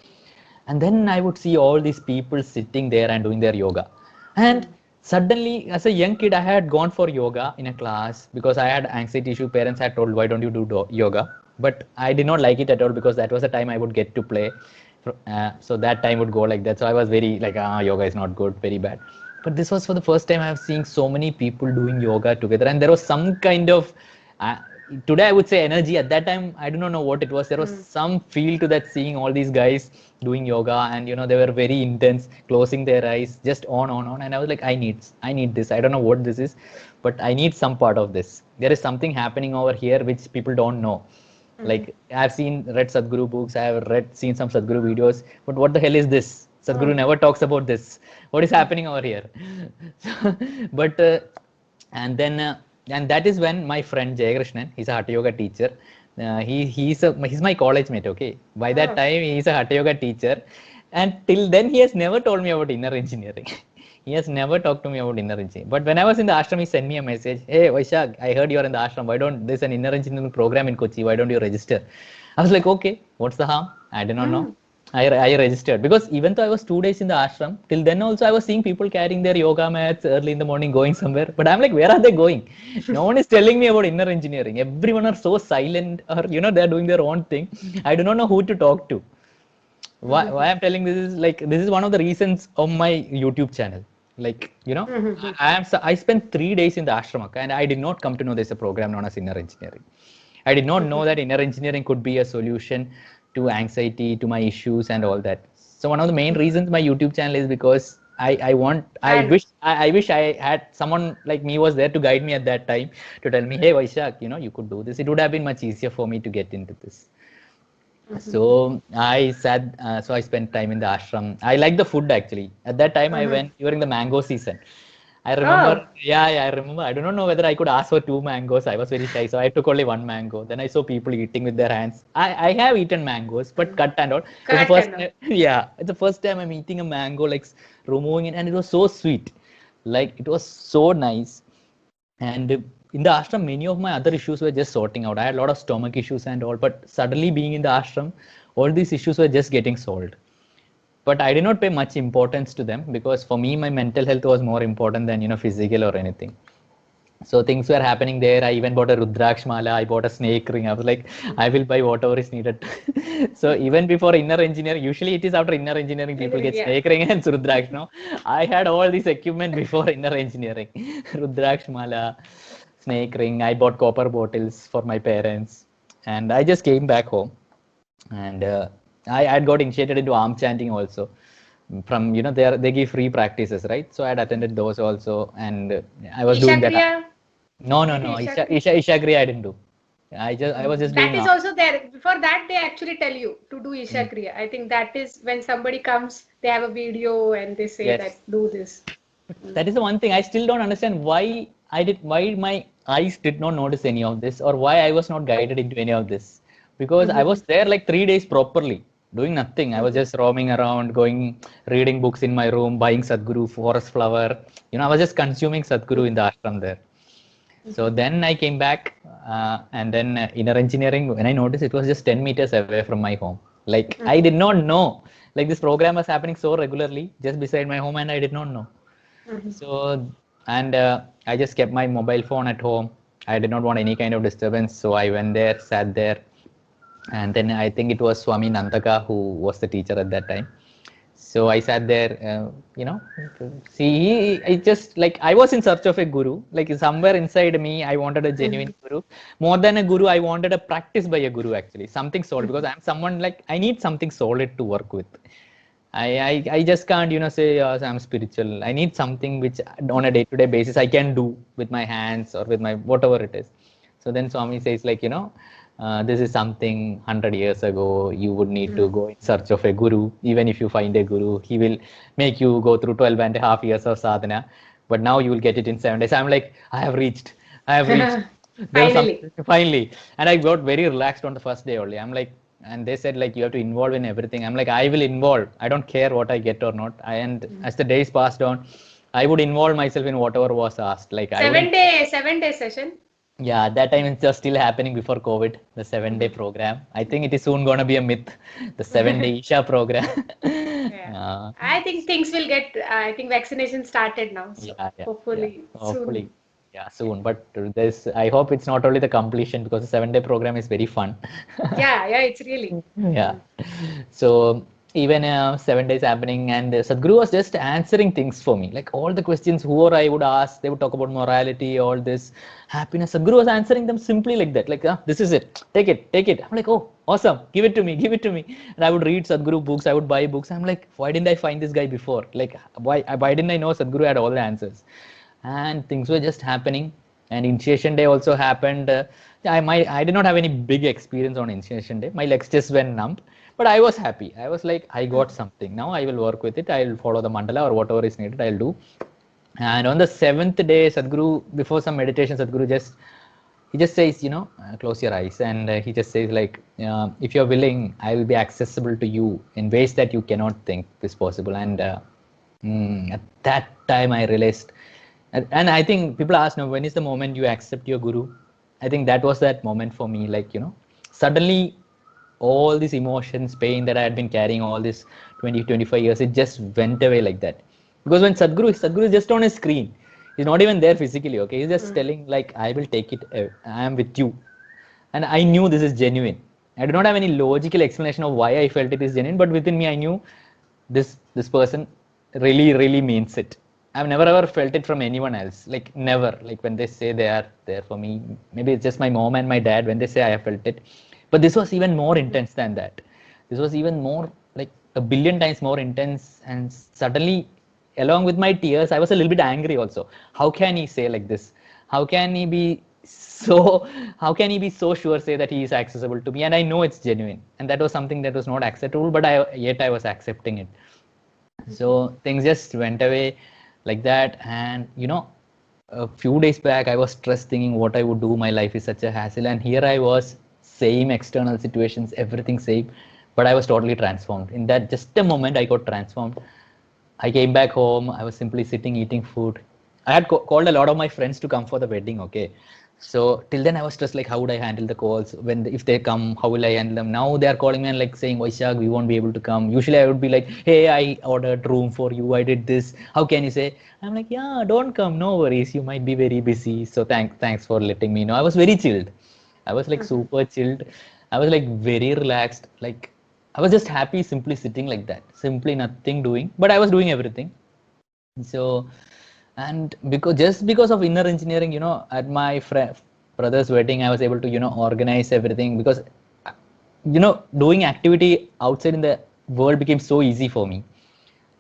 And then I would see all these people sitting there and doing their yoga. And suddenly, as a young kid, I had gone for yoga in a class because I had anxiety issue. Parents had told, why don't you do yoga? But I did not like it at all because that was the time I would get to play. So that time would go like that. So I was very like, yoga is not good, very bad. But this was for the first time I have seen so many people doing yoga together. And there was some kind of, today I would say energy. At that time, I do not know what it was. There was some feel to that seeing all these guys doing yoga and, they were very intense, closing their eyes, just on. And I was like, I need this. I don't know what this is, but I need some part of this. There is something happening over here which people don't know. Like I've read Sadhguru books, I have seen some Sadhguru videos, but what the hell is this? Sadhguru never talks about this. What is happening over here? But and then and that is when my friend Jayakrishnan, he's a Hatha Yoga teacher. He's my college mate. Okay, by that time he's a Hatha Yoga teacher, and till then he has never told me about inner engineering. He has never talked to me about inner engineering. But when I was in the ashram, he sent me a message. Hey, Vaishak, I heard you're in the ashram. Why don't there's an inner engineering program in Kochi? Why don't you register? I was like, okay, what's the harm? I did not know. I registered because even though I was 2 days in the ashram, till then also I was seeing people carrying their yoga mats early in the morning going somewhere. But I'm like, where are they going? No one is telling me about inner engineering. Everyone are so silent or, they're doing their own thing. I do not know who to talk to. Why I'm telling this is like, this is one of the reasons of my YouTube channel. Like, I spent 3 days in the ashram and I did not come to know there's a program known as inner engineering. I did not know that inner engineering could be a solution to anxiety, to my issues and all that. So one of the main reasons my YouTube channel is because I wish I had someone like me was there to guide me at that time to tell me, hey Vaishak, you could do this. It would have been much easier for me to get into this. So I spent time in the ashram. I like the food actually. At that time I went during the mango season. I remember, I remember. I do not know whether I could ask for 2 mangoes. I was very shy, so I took only 1 mango. Then I saw people eating with their hands. I have eaten mangoes, but cut and all. It's the first time I'm eating a mango, like removing it, and it was so sweet. Like it was so nice. And in the ashram, many of my other issues were just sorting out. I had a lot of stomach issues and all, but suddenly being in the ashram, all these issues were just getting solved. But I did not pay much importance to them because for me, my mental health was more important than, physical or anything. So things were happening there. I even bought a Rudraksh mala. I bought a snake ring. I was like, I will buy whatever is needed. So even before inner engineering, usually it is after inner engineering, people get snake ring and Rudraksh. No, I had all this equipment before inner engineering. Rudraksh mala, snake ring. I bought copper bottles for my parents. And I just came back home. And I had got initiated into arm chanting also. From they give free practices, right? So I had attended those also, and I was doing that. Ishakriya? No. Isha Kriya I didn't do. I was just That doing. is also there. For that, they actually tell you to do Isha Kriya. I think that is when somebody comes, they have a video and they say that do this. That is the one thing I still don't understand why my eyes did not notice any of this, or why I was not guided into any of this. Because I was there like 3 days properly. doing nothing. I was just roaming around, going, reading books in my room, buying Sadhguru, Forest Flower. I was just consuming Sadhguru in the ashram there. So then I came back, and then inner engineering, when I noticed it was just 10 meters away from my home. Like, I did not know. Like, this program was happening so regularly just beside my home, and I did not know. So, and I just kept my mobile phone at home. I did not want any kind of disturbance. So I went there, sat there. And then I think it was Swami Nandaka who was the teacher at that time. So I sat there, I just like, I was in search of a guru. Like somewhere inside me, I wanted a genuine guru. More than a guru, I wanted a practice by a guru actually, something solid, because I'm someone like, I need something solid to work with. I just can't, say I'm spiritual. I need something which on a day-to-day basis I can do with my hands or with my whatever it is. So then Swami says like, this is something 100 years ago, you would need to go in search of a guru. Even if you find a guru, he will make you go through 12 and a half years of sadhana. But now you will get it in 7 days. I'm like, I have reached. There was Finally. something, finally. And I got very relaxed on the first day only. I'm like, and they said like, you have to involve in everything. I'm like, I will involve. I don't care what I get or not. And as the days passed on, I would involve myself in whatever was asked. Like I wouldn't. 7 day session. Yeah, at that time it's just still happening before COVID, the 7 day program. I think it is soon gonna be a myth, the 7 day Isha program. Yeah. uh, I think things will get, I think vaccination started now. So yeah. hopefully Hopefully, soon. yeah, soon. But there's, I hope it's not only the completion, because the 7 day program is very fun. Yeah, it's really. Yeah. So even 7 days happening, and Sadhguru was just answering things for me. Like all the questions whoever I would ask, they would talk about morality, all this happiness. Sadhguru was answering them simply like that. Like, this is it. Take it, take it. I'm like, oh, awesome. Give it to me, give it to me. And I would read Sadhguru books. I would buy books. I'm like, why didn't I find this guy before? Like, why didn't I know Sadhguru had all the answers? And things were just happening. And initiation day also happened. I did not have any big experience on initiation day. My legs just went numb, but I was happy. I was like, I got something. Now I will work with it. I'll follow the mandala or whatever is needed. I'll do. And on the 7th day, Sadhguru, before some meditation, Sadhguru he just says, close your eyes, and he just says like, if you're willing, I will be accessible to you in ways that you cannot think is possible. And at that time, I realized. And I think people ask now, when is the moment you accept your guru? I think that was that moment for me. Like, suddenly all these emotions, pain that I had been carrying all this 20, 25 years, it just went away like that. Because when Sadhguru is just on a screen. He's not even there physically, okay? He's just telling like, I will take it, I am with you. And I knew this is genuine. I do not have any logical explanation of why I felt it is genuine, but within me, I knew this person really, really means it. I've never ever felt it from anyone else. Like never. Like when they say they are there for me, maybe it's just my mom and my dad when they say I have felt it. But this was even more intense than that. This was even more, like a billion times more intense. And suddenly, along with my tears, I was a little bit angry also. How can he say like this? How can he be how can he be so sure, say that he is accessible to me? And I know it's genuine. And that was something that was not acceptable, but yet I was accepting it. So things just went away like that. And a few days back, I was stressed thinking what I would do. My life is such a hassle. And here I was, same external situations, everything same, but I was totally transformed. In that just a moment, I got transformed. I came back home. I was simply sitting, eating food. I had called a lot of my friends to come for the wedding. Okay. So till then I was stressed, like how would I handle the calls if they come, how will I handle them? Now they are calling me and like saying, Vaishak, we won't be able to come. Usually I would be like, hey, I ordered room for you. I did this. How can you say? I'm like, yeah, don't come. No worries. You might be very busy. So thanks for letting me know. I was very chilled. I was like super chilled. I was like very relaxed. Like I was just happy simply sitting like that, simply nothing doing, but I was doing everything. So, and because of inner engineering, at my brother's wedding, I was able to, organize everything, because, doing activity outside in the world became so easy for me.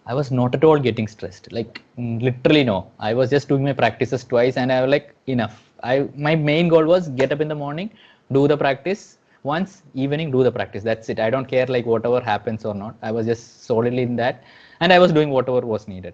I was not at all getting stressed. Like literally no. I was just doing my practices twice, and I was like, enough. My main goal was get up in the morning, do the practice once, evening do the practice. That's it. I don't care like whatever happens or not. I was just solidly in that, and I was doing whatever was needed.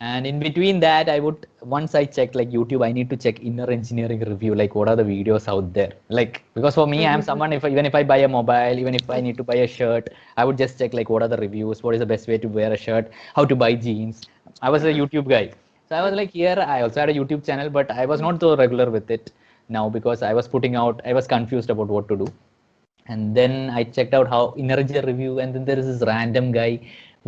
And in between that, I would, once I checked like YouTube, I need to check inner engineering review, like what are the videos out there? Like, because for me, I'm someone, even if I buy a mobile, even if I need to buy a shirt, I would just check like what are the reviews, what is the best way to wear a shirt, how to buy jeans. I was a YouTube guy. So I was like, here, I also had a YouTube channel, but I was not so regular with it now because I was putting out, I was confused about what to do. And then I checked out how inner engineering review, and then there is this random guy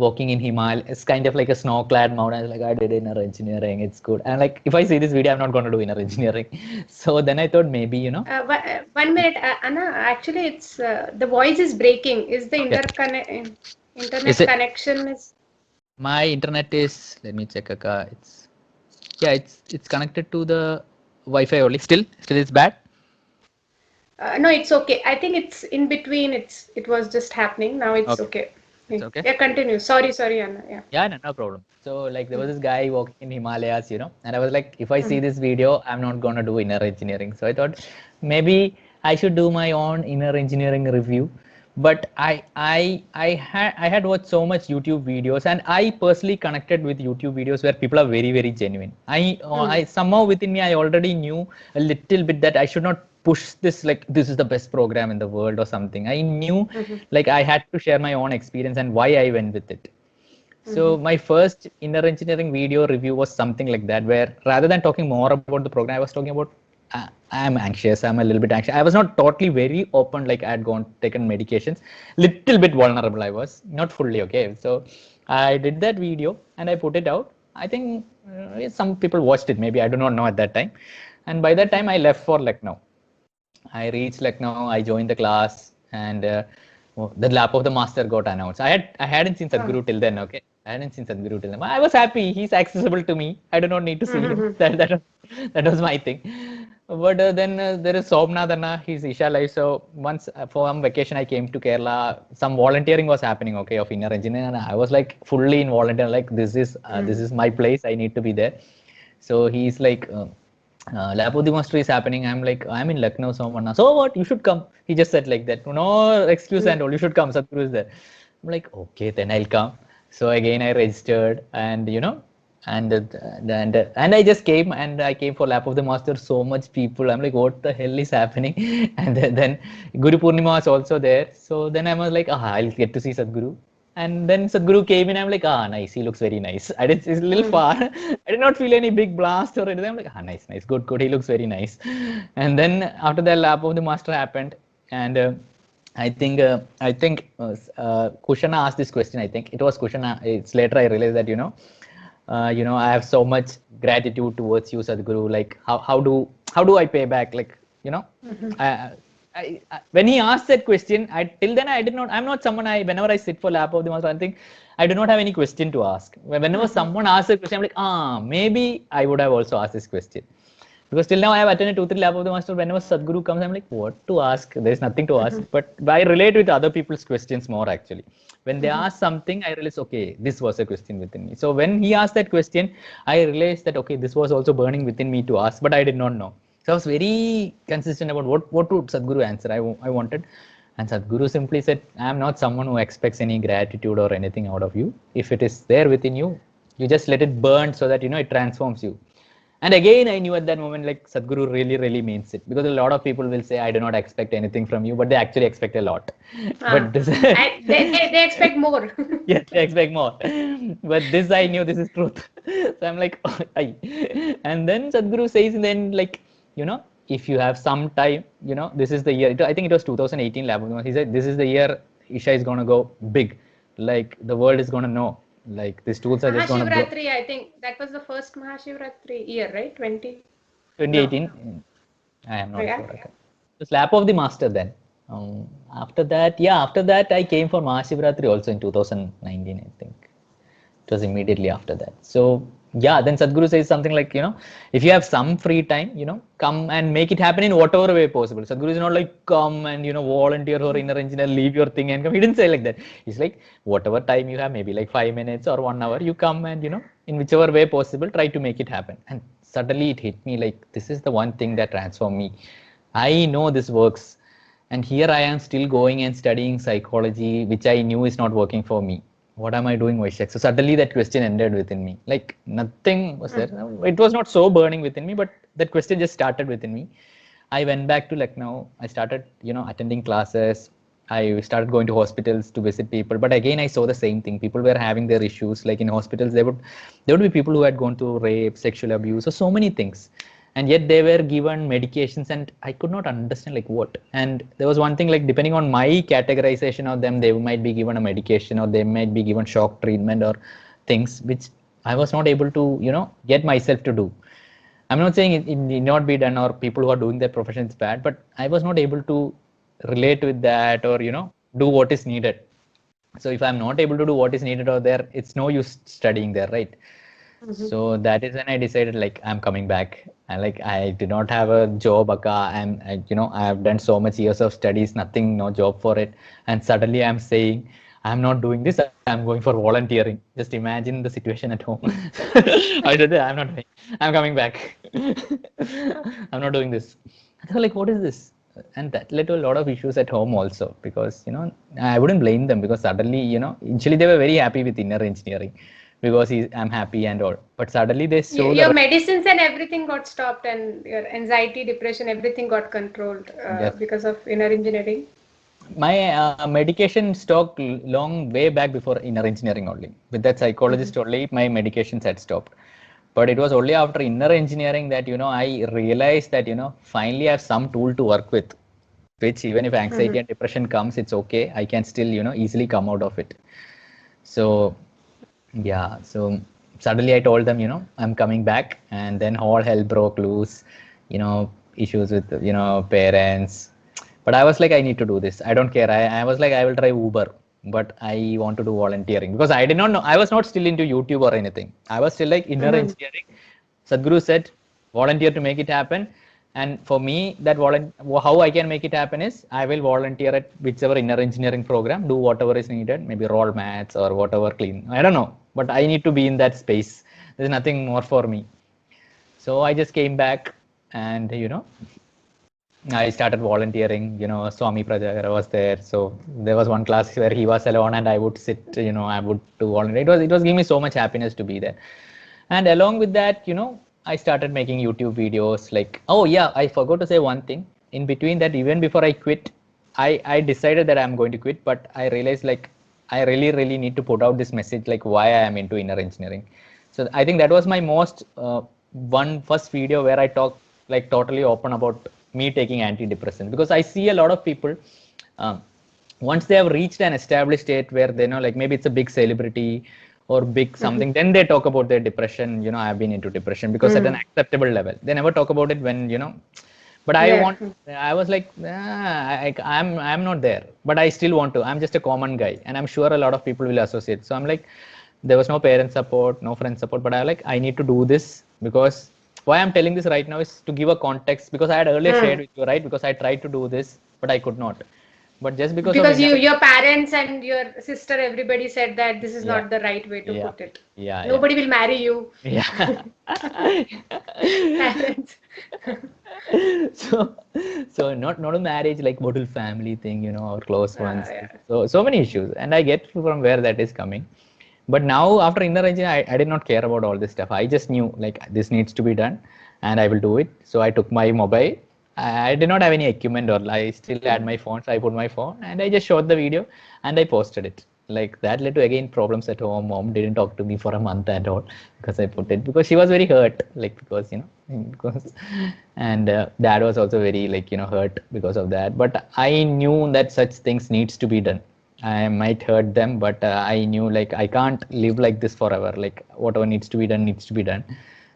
walking in Himalaya. It's kind of like a snow-clad mountain. I was like, I did inner engineering. It's good. And like, if I see this video, I'm not going to do inner engineering. So then I thought maybe, you know. 1 minute, Anna. Actually, it's the voice is breaking. Is the Okay. internet Is it? connection is? My internet is. Let me check. It's, yeah. It's connected to the Wi-Fi only. Still it's bad. No, it's okay. I think it's in between. It was just happening. Now it's Okay. okay. It's okay. Yeah, continue. Sorry, Anna. Yeah. Yeah, no problem. So like there was this guy walking in Himalayas, you know, and I was like, if I see this video, I'm not gonna do inner engineering. So I thought maybe I should do my own inner engineering review. But I had watched so much YouTube videos, and I personally connected with YouTube videos where people are very, very genuine. I somehow within me I already knew a little bit that I should not push this like this is the best program in the world or something. I knew like I had to share my own experience and why I went with it. So my first inner engineering video review was something like that, where rather than talking more about the program, I was talking about I'm anxious. I'm a little bit anxious. I was not totally very open, like I had gone taken medications. Little bit vulnerable I was, not fully okay. So I did that video and I put it out. I think some people watched it. Maybe I do not know at that time. And by that time I left for Lucknow. I reached Lucknow. I joined the class, and the lap of the master got announced. I hadn't seen Sadhguru till then. Okay, I hadn't seen Sadhguru till then. I was happy. He's accessible to me. I do not need to see him. That was my thing. But then there is Somnath Anna. He's Isha Life. So once for some vacation I came to Kerala. Some volunteering was happening. Okay, of inner engineering, and I was like fully in volunteer. Like this is my place. I need to be there. So he's like. Lapodi Master is happening. I'm like, I'm in Lucknow, someone. So what? You should come. He just said like that. No excuse and all. You should come. Sadhguru is there. I'm like, okay, then I'll come. So again, I registered, and and I just came, and I came for Lap of the Master. So much people. I'm like, what the hell is happening? And then Guru Purnima was also there. So then I was like, I'll get to see Sadhguru. And then Sadhguru came in. I'm like, nice. He looks very nice. It's a little far. I did not feel any big blast or anything. I'm like, nice, good. He looks very nice. And then after that, lap of the master happened, and I think Kushana asked this question. I think it was Kushana. It's later I realized that I have so much gratitude towards you, Sadhguru. Like how do I pay back? Like I, when he asked that question, till then I did not. I'm not someone. Whenever I sit for lap of the master, I think I do not have any question to ask. Whenever someone asks a question, I'm like, maybe I would have also asked this question. Because till now I have attended 2-3 lap of the master. Whenever Sadhguru comes, I'm like, what to ask? There's nothing to ask. But I relate with other people's questions more actually. When they ask something, I realize, okay, this was a question within me. So when he asked that question, I realized that okay, this was also burning within me to ask, but I did not know. So I was very consistent about what would Sadhguru answer. I wanted, and Sadhguru simply said, I am not someone who expects any gratitude or anything out of you. If it is there within you, you just let it burn so that it transforms you. And again, I knew at that moment, like Sadhguru really, really means it, because a lot of people will say, I do not expect anything from you, but they actually expect a lot. But this, they expect more. yes, they expect more. But this, I knew this is truth. So I'm like, and then Sadhguru says in the end, like, if you have some time, this is the year. I think it was 2018 lab. He said, this is the year Isha is going to go big. Like the world is going to know. Like these tools are just going to blow. Mahashivratri, I think that was the first Mahashivratri year, right? 2018. No. I am not sure. Okay. The slap of the master then. After that, I came for Mahashivratri also in 2019, I think. It was immediately after that. So then Sadhguru says something like, if you have some free time, come and make it happen in whatever way possible. Sadhguru is not like, come and, volunteer for inner engineer, leave your thing and come. He didn't say like that. He's like, whatever time you have, maybe like 5 minutes or 1 hour, you come and, in whichever way possible, try to make it happen. And suddenly it hit me like, this is the one thing that transformed me. I know this works. And here I am still going and studying psychology, which I knew is not working for me. what am I doing, Vaishak? So suddenly that question ended within me. Like nothing was there. It was not so burning within me, but that question just started within me. I went back to Lucknow. I started, attending classes. I started going to hospitals to visit people. But again, I saw the same thing. People were having their issues. Like in hospitals, there would be people who had gone through rape, sexual abuse, or so many things. And yet they were given medications, and I could not understand like what. And there was one thing, like depending on my categorization of them, they might be given a medication, or they might be given shock treatment, or things which I was not able to, get myself to do. I'm not saying it need not be done, or people who are doing that profession is bad, but I was not able to relate with that, or do what is needed. So if I'm not able to do what is needed over there, it's no use studying there, right? So that is when I decided like I'm coming back. And like I did not have a job, Akka, and I have done so much years of studies, nothing, no job for it, and suddenly I'm saying I'm not doing this. I'm going for volunteering. Just imagine the situation at home. I said, I'm not doing. I'm coming back. I'm not doing this. I thought like, what is this? And that led to a lot of issues at home also, because I wouldn't blame them, because suddenly initially they were very happy with inner engineering, because I'm happy and all, but suddenly they saw Your the medicines and everything got stopped, and your anxiety, depression, everything got controlled yes. because of inner engineering. My medication stopped long way back before inner engineering only. With that psychologist only, my medications had stopped. But it was only after inner engineering that I realized that finally I have some tool to work with, which even if anxiety and depression comes, it's okay. I can still easily come out of it. So yeah, so suddenly I told them, I'm coming back, and then all hell broke loose, issues with, parents. But I was like, I need to do this. I don't care. I was like, I will try Uber, but I want to do volunteering, because I did not know, I was not still into YouTube or anything. I was still like inner engineering. Sadhguru said, volunteer to make it happen. And for me, how I can make it happen is I will volunteer at whichever inner engineering program, do whatever is needed, maybe roll mats or whatever clean. I don't know, but I need to be in that space. There's nothing more for me. So I just came back, and I started volunteering. Swami Prajagara was there, so there was one class where he was alone, and I would sit. I would do volunteer. It was giving me so much happiness to be there. And along with that, I started making YouTube videos. Like, oh yeah, I forgot to say one thing. In between that, even before I quit, I decided that I'm going to quit, but I realized like I really, really need to put out this message, like why I am into inner engineering. So I think that was my most one first video where I talk like totally open about me taking antidepressants, because I see a lot of people. Um, Once they have reached an established state where they know, like maybe it's a big celebrity or big something, then they talk about their depression. I've been into depression, because at an acceptable level, they never talk about it when but Yeah. I was like, I'm not there, but I still want to. I'm just a common guy, and I'm sure a lot of people will associate. So I'm like, there was no parent support, no friend support, but I need to do this, because why I'm telling this right now is to give a context, because I had earlier shared with you, right? Because I tried to do this, but I could not. But just because of Because inner, your parents and your sister, everybody said that this is yeah, not the right way to yeah, put it. yeah, yeah, Nobody will marry you. yeah. Parents. so not a marriage, like model family thing, or close ones, Yeah. so many issues, and I get from where that is coming. But now after inner engineering, I did not care about all this stuff. I just knew like this needs to be done, and I will do it. So I took my mobile. I did not have any equipment, or I still had my phone. So I put my phone and I just shot the video and I posted it. Like that led to again problems at home. Mom didn't talk to me for a month and all, because I put it, because she was very hurt, like because because and dad was also very like hurt because of that. But I knew that such things needs to be done. I might hurt them, but I knew like I can't live like this forever. Like whatever needs to be done needs to be done.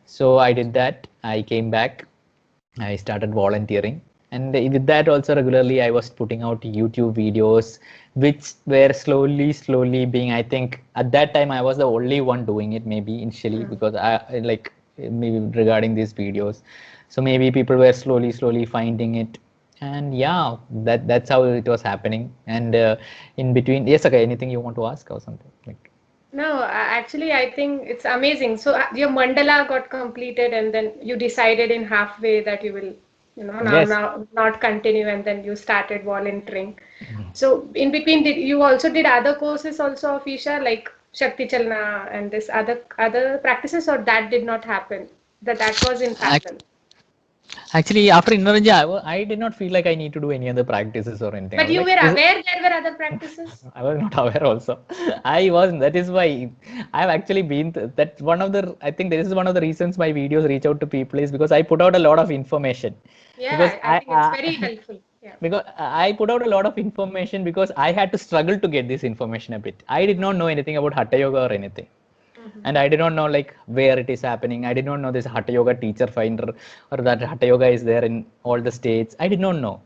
So I did that. I came back. I started volunteering, and with that also regularly I was putting out YouTube videos, which were slowly being. I think at that time I was the only one doing it, maybe initially, because like maybe regarding these videos. So maybe people were slowly finding it, and yeah, that's how it was happening. And in between, yes, okay, anything you want to ask or something like? No, actually, I think it's amazing. So your mandala got completed, and then you decided in halfway that you will. now Yes. now not continue, and then you started volunteering. So in between, did you also did other courses also of Isha, like Shakti Chalna and this other practices, or that did not happen? That was in Ac- parallel. Actually, after Inneranja, I did not feel like I need to do any other practices or anything. I But was you like, were this. aware there were other practices? I was not aware also. I wasn't. That is why I've actually been. That one of the. I think this is one of the reasons my videos reach out to people is because I put out a lot of information. Because Yeah, I think it's very helpful. Yeah. because I put out a lot of information because I had to struggle to get this information a bit. I did not know anything about Hatha Yoga or anything. And I did not know like where it is happening. I did not know this Hatha Yoga teacher finder or that Hatha Yoga is there in all the states. I did not know.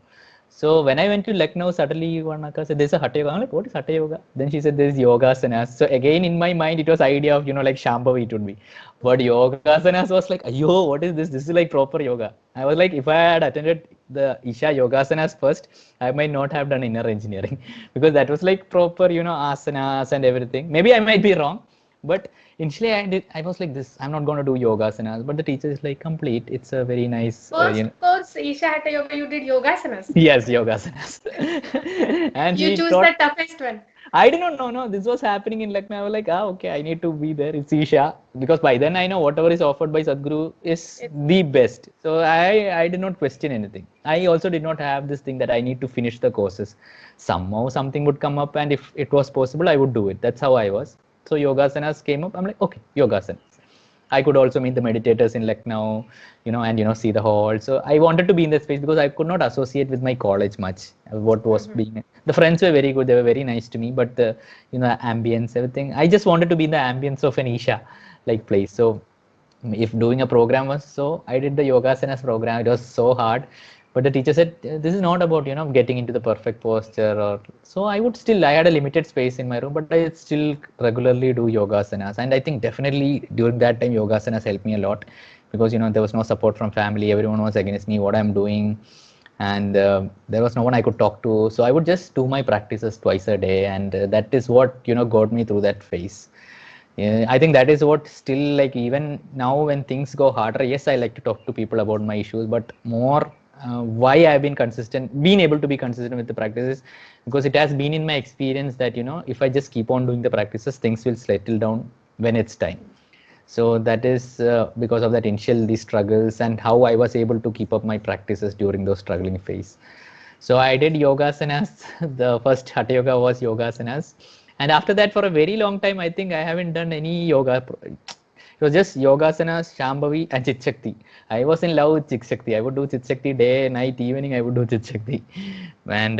So when I went to Lucknow, suddenly one Akka said, "There's a Hatha Yoga." I'm like, "What is Hatha Yoga?" Then she said, "There's yogasanas." So again, in my mind, it was idea of like Shambhavi it would be, but yogasanas was like, "Yo, what is this? This is like proper yoga." I was like, if I had attended the Isha yogasanas first, I might not have done inner engineering because that was like proper, asanas and everything. Maybe I might be wrong, but initially I was like this. I'm not going to do yogasanas, but the teacher is like complete. It's a very nice, First course, Isha Hatha Yoga, you did yogasanas. Yes, yogasanas. And You she choose taught. the toughest one. I did not know. No, this was happening in Lucknow. I was like, okay, I need to be there. It's Isha because by then I know whatever is offered by Sadhguru is It's the best. So I did not question anything. I also did not have this thing that I need to finish the courses. Somehow something would come up, and if it was possible, I would do it. That's how I was. So yogasanas came up. I'm like, okay, yogasanas. I could also meet the meditators in Lucknow, and see the hall. So I wanted to be in that space because I could not associate with my college much. What was being the friends were very good, they were very nice to me, but the ambience, everything. I just wanted to be in the ambience of an Isha like place. So if doing a program was so, I did the yogasanas program. It was so hard, but the teacher said this is not about getting into the perfect posture or so. I had a limited space in my room, but I still regularly do yogasanas, and I think definitely during that time yogasanas helped me a lot because there was no support from family. Everyone was against me, what I'm doing, and there was no one I could talk to. So I would just do my practices twice a day, and that is what got me through that phase. Yeah, I think that is what still like even now when things go harder, yes, I like to talk to people about my issues, but more why I've been able to be consistent with the practices because it has been in my experience that if I just keep on doing the practices, things will settle down when it's time. So that is because of that initial these struggles and how I was able to keep up my practices during those struggling phase. So I did yogasanas. The first Hatha Yoga was yogasanas. And after that, for a very long time, I think I haven't done any yoga. It was just yogasanas, Shambhavi, and Chit Shakti. I was in love with Chit Shakti. I would do Chit Shakti day, night, evening. I would do Chit Shakti. And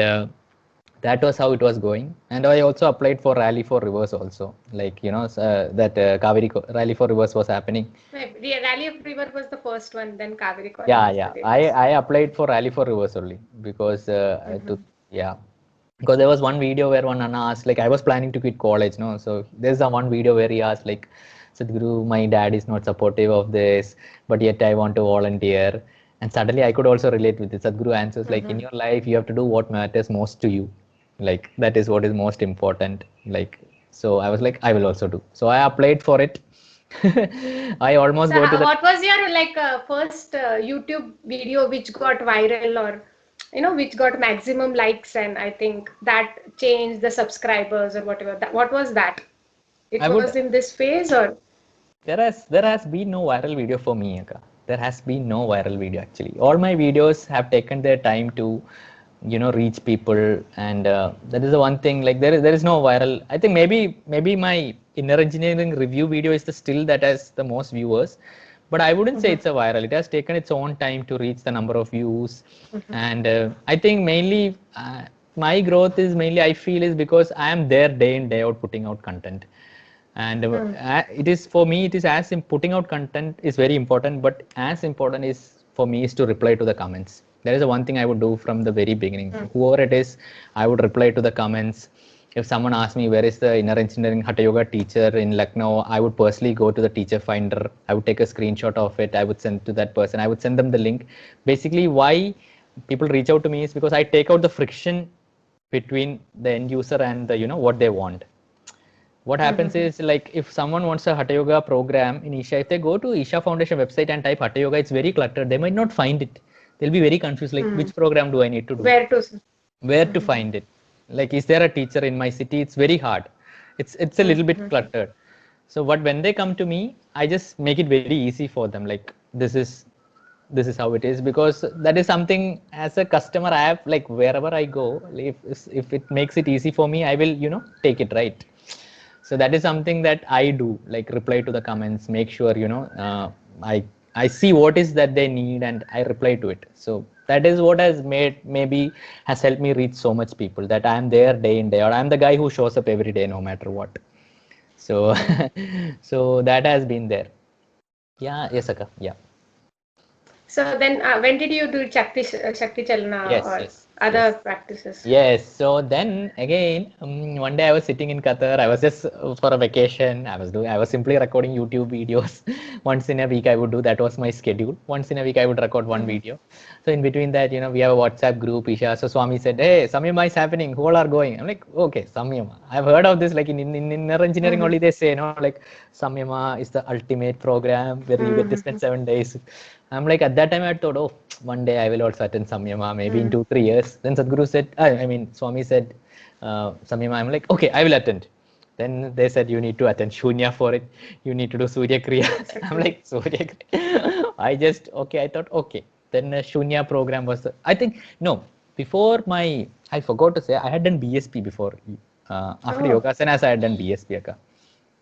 that was how it was going. And I also applied for Rally for Rivers also. Like, that Rally for Rivers was happening. the Rally of River was the first one, then Kaveri Corner Yeah, was the yeah. latest. I applied for Rally for Rivers only because yeah, because there was one video where one Anna asked, like, I was planning to quit college, no? So there's a one video where he asked, like, Sadhguru, my dad is not supportive of this, but yet I want to volunteer. And suddenly I could also relate with it. Sadhguru answers, like, in your life, you have to do what matters most to you. Like, that is what is most important. Like, so I was like, I will also do. So I applied for it. I almost So go to the. what was your like first YouTube video which got viral, or which got maximum likes, and I think that changed the subscribers or whatever. What was that? It I would. was in this phase, or There has been no viral video for me, Aka. There has been no viral video actually. All my videos have taken their time to, reach people, and that is the one thing. Like there is no viral. I think maybe my inner engineering review video is the still that has the most viewers, but I wouldn't say it's a viral. It has taken its own time to reach the number of views, and I think mainly my growth is mainly I feel is because I am there day in day out putting out content, and it is for me it is putting out content is very important, but as important is for me is to reply to the comments. That is the one thing I would do from the very beginning. Whoever it is, I would reply to the comments. If someone asks me where is the inner engineering Hatha Yoga teacher in Lucknow, I would personally go to the teacher finder. I would take a screenshot of it. I would send to that person. I would send them the link. Basically why people reach out to me is because I take out the friction between the end user and the what they want. What happens is, like, if someone wants a Hatha Yoga program in Isha, if they go to Isha Foundation website and type Hatha Yoga, it's very cluttered. They might not find it. they'll be very confused, like which program do I need to do, Where to? where to find it, like is there a teacher in my city? It's very hard, it's a little bit cluttered. So what, when they come to me, I just make it very easy for them, like this is how it is, because that is something, as a customer, I have, like, wherever I go, if it makes it easy for me, I will, take it, right? So that is something that I do, like reply to the comments, make sure, I see what is that they need and I reply to it. So that is what has helped me reach so much people, that I am there day in day out. I'm the guy who shows up every day no matter what. So so that has been there. Yeah, yes, Akka. Yeah. So then, when did you do Shakti Chalana Yes, or yes, other yes. practices? Yes, so then again, one day I was sitting in Qatar. I was just for a vacation. I was simply recording YouTube videos. Once in a week, I would do. That was my schedule. Once in a week, I would record one video. So in between that, we have a WhatsApp group, Isha. So Swami said, "Hey, Samyama is happening. Who all are going?" I'm like, "Okay, Samyama. I've heard of this. Like in inner engineering only, they say, like Samyama is the ultimate program where you get to spend 7 days." I'm like, at that time, I thought, oh, one day I will also attend Samyama, maybe in 2, 3 years. Then Sadhguru said, I mean, Swami said, Samyama. I'm like, okay, I will attend. Then they said, you need to attend Shunya for it. You need to do Surya Kriya. I'm like, Surya Kriya. I thought, okay. Then Shunya program was, I think, no, I forgot to say, I had done BSP before. After Oh. Yogasanas, I had done BSP. Akka.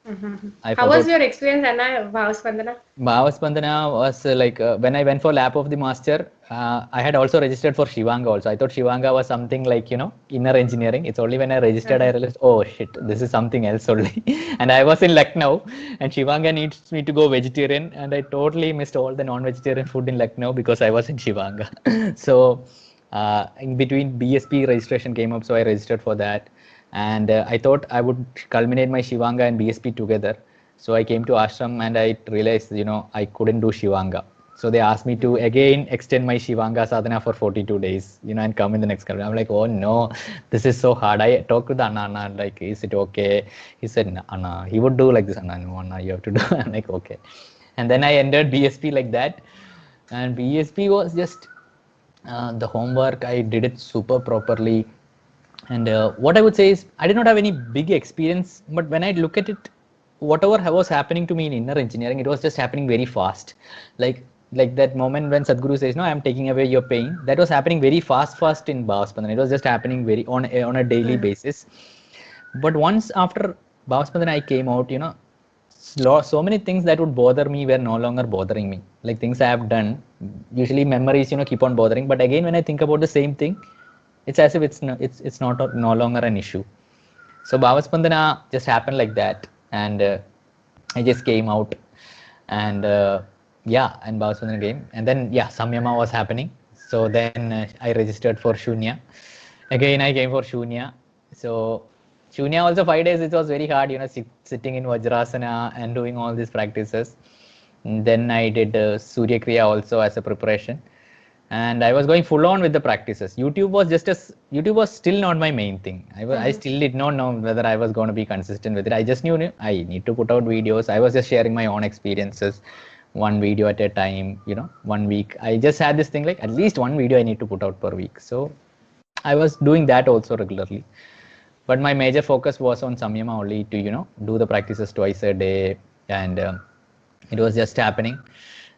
I How was forgot. your experience, Anna, Bhavaspandana? Bhavaspandana was like when I went for Lap of the Master, I had also registered for Shivanga also. I thought Shivanga was something like, inner engineering. It's only when I registered I realized, oh shit, this is something else only. And I was in Lucknow and Shivanga needs me to go vegetarian. And I totally missed all the non-vegetarian food in Lucknow because I was in Shivanga. So in between BSP registration came up, so I registered for that. And I thought I would culminate my Shivanga and BSP together. So I came to ashram and I realized, I couldn't do Shivanga. So they asked me to again extend my Shivanga sadhana for 42 days, and come in the next calendar. I'm like, oh no, this is so hard. I talked to the Anna, like, is it okay? He said, Anna, he would do like this. Anna, no, Anna, you have to do. I'm like, okay. And then I entered BSP like that. And BSP was just the homework. I did it super properly. And what I would say is, I did not have any big experience, but when I look at it, whatever was happening to me in inner engineering, it was just happening very fast. Like that moment when Sadhguru says, "No, I am taking away your pain." That was happening very fast in Bhavaspandan. It was just happening very on a daily basis. But once after Bhavaspandan, I came out, so many things that would bother me were no longer bothering me. Like things I have done, usually memories, keep on bothering. But again, when I think about the same thing, it's as if it's not no longer an issue. So Bhavaspandana just happened like that, and I just came out, and and Bhavaspandana came, and then Samyama was happening. So then I registered for Shunya. Again, I came for Shunya. So Shunya also 5 days. It was very hard, sitting in Vajrasana and doing all these practices. And then I did Surya Kriya also as a preparation, and I was going full on with the practices. YouTube was still not my main thing. I still did not know whether I was going to be consistent with it. I just knew I need to put out videos. I was just sharing my own experiences, one video at a time, 1 week. I just had this thing, like at least one video I need to put out per week. So I was doing that also regularly. But my major focus was on Samyama only, to, do the practices twice a day. And it was just happening.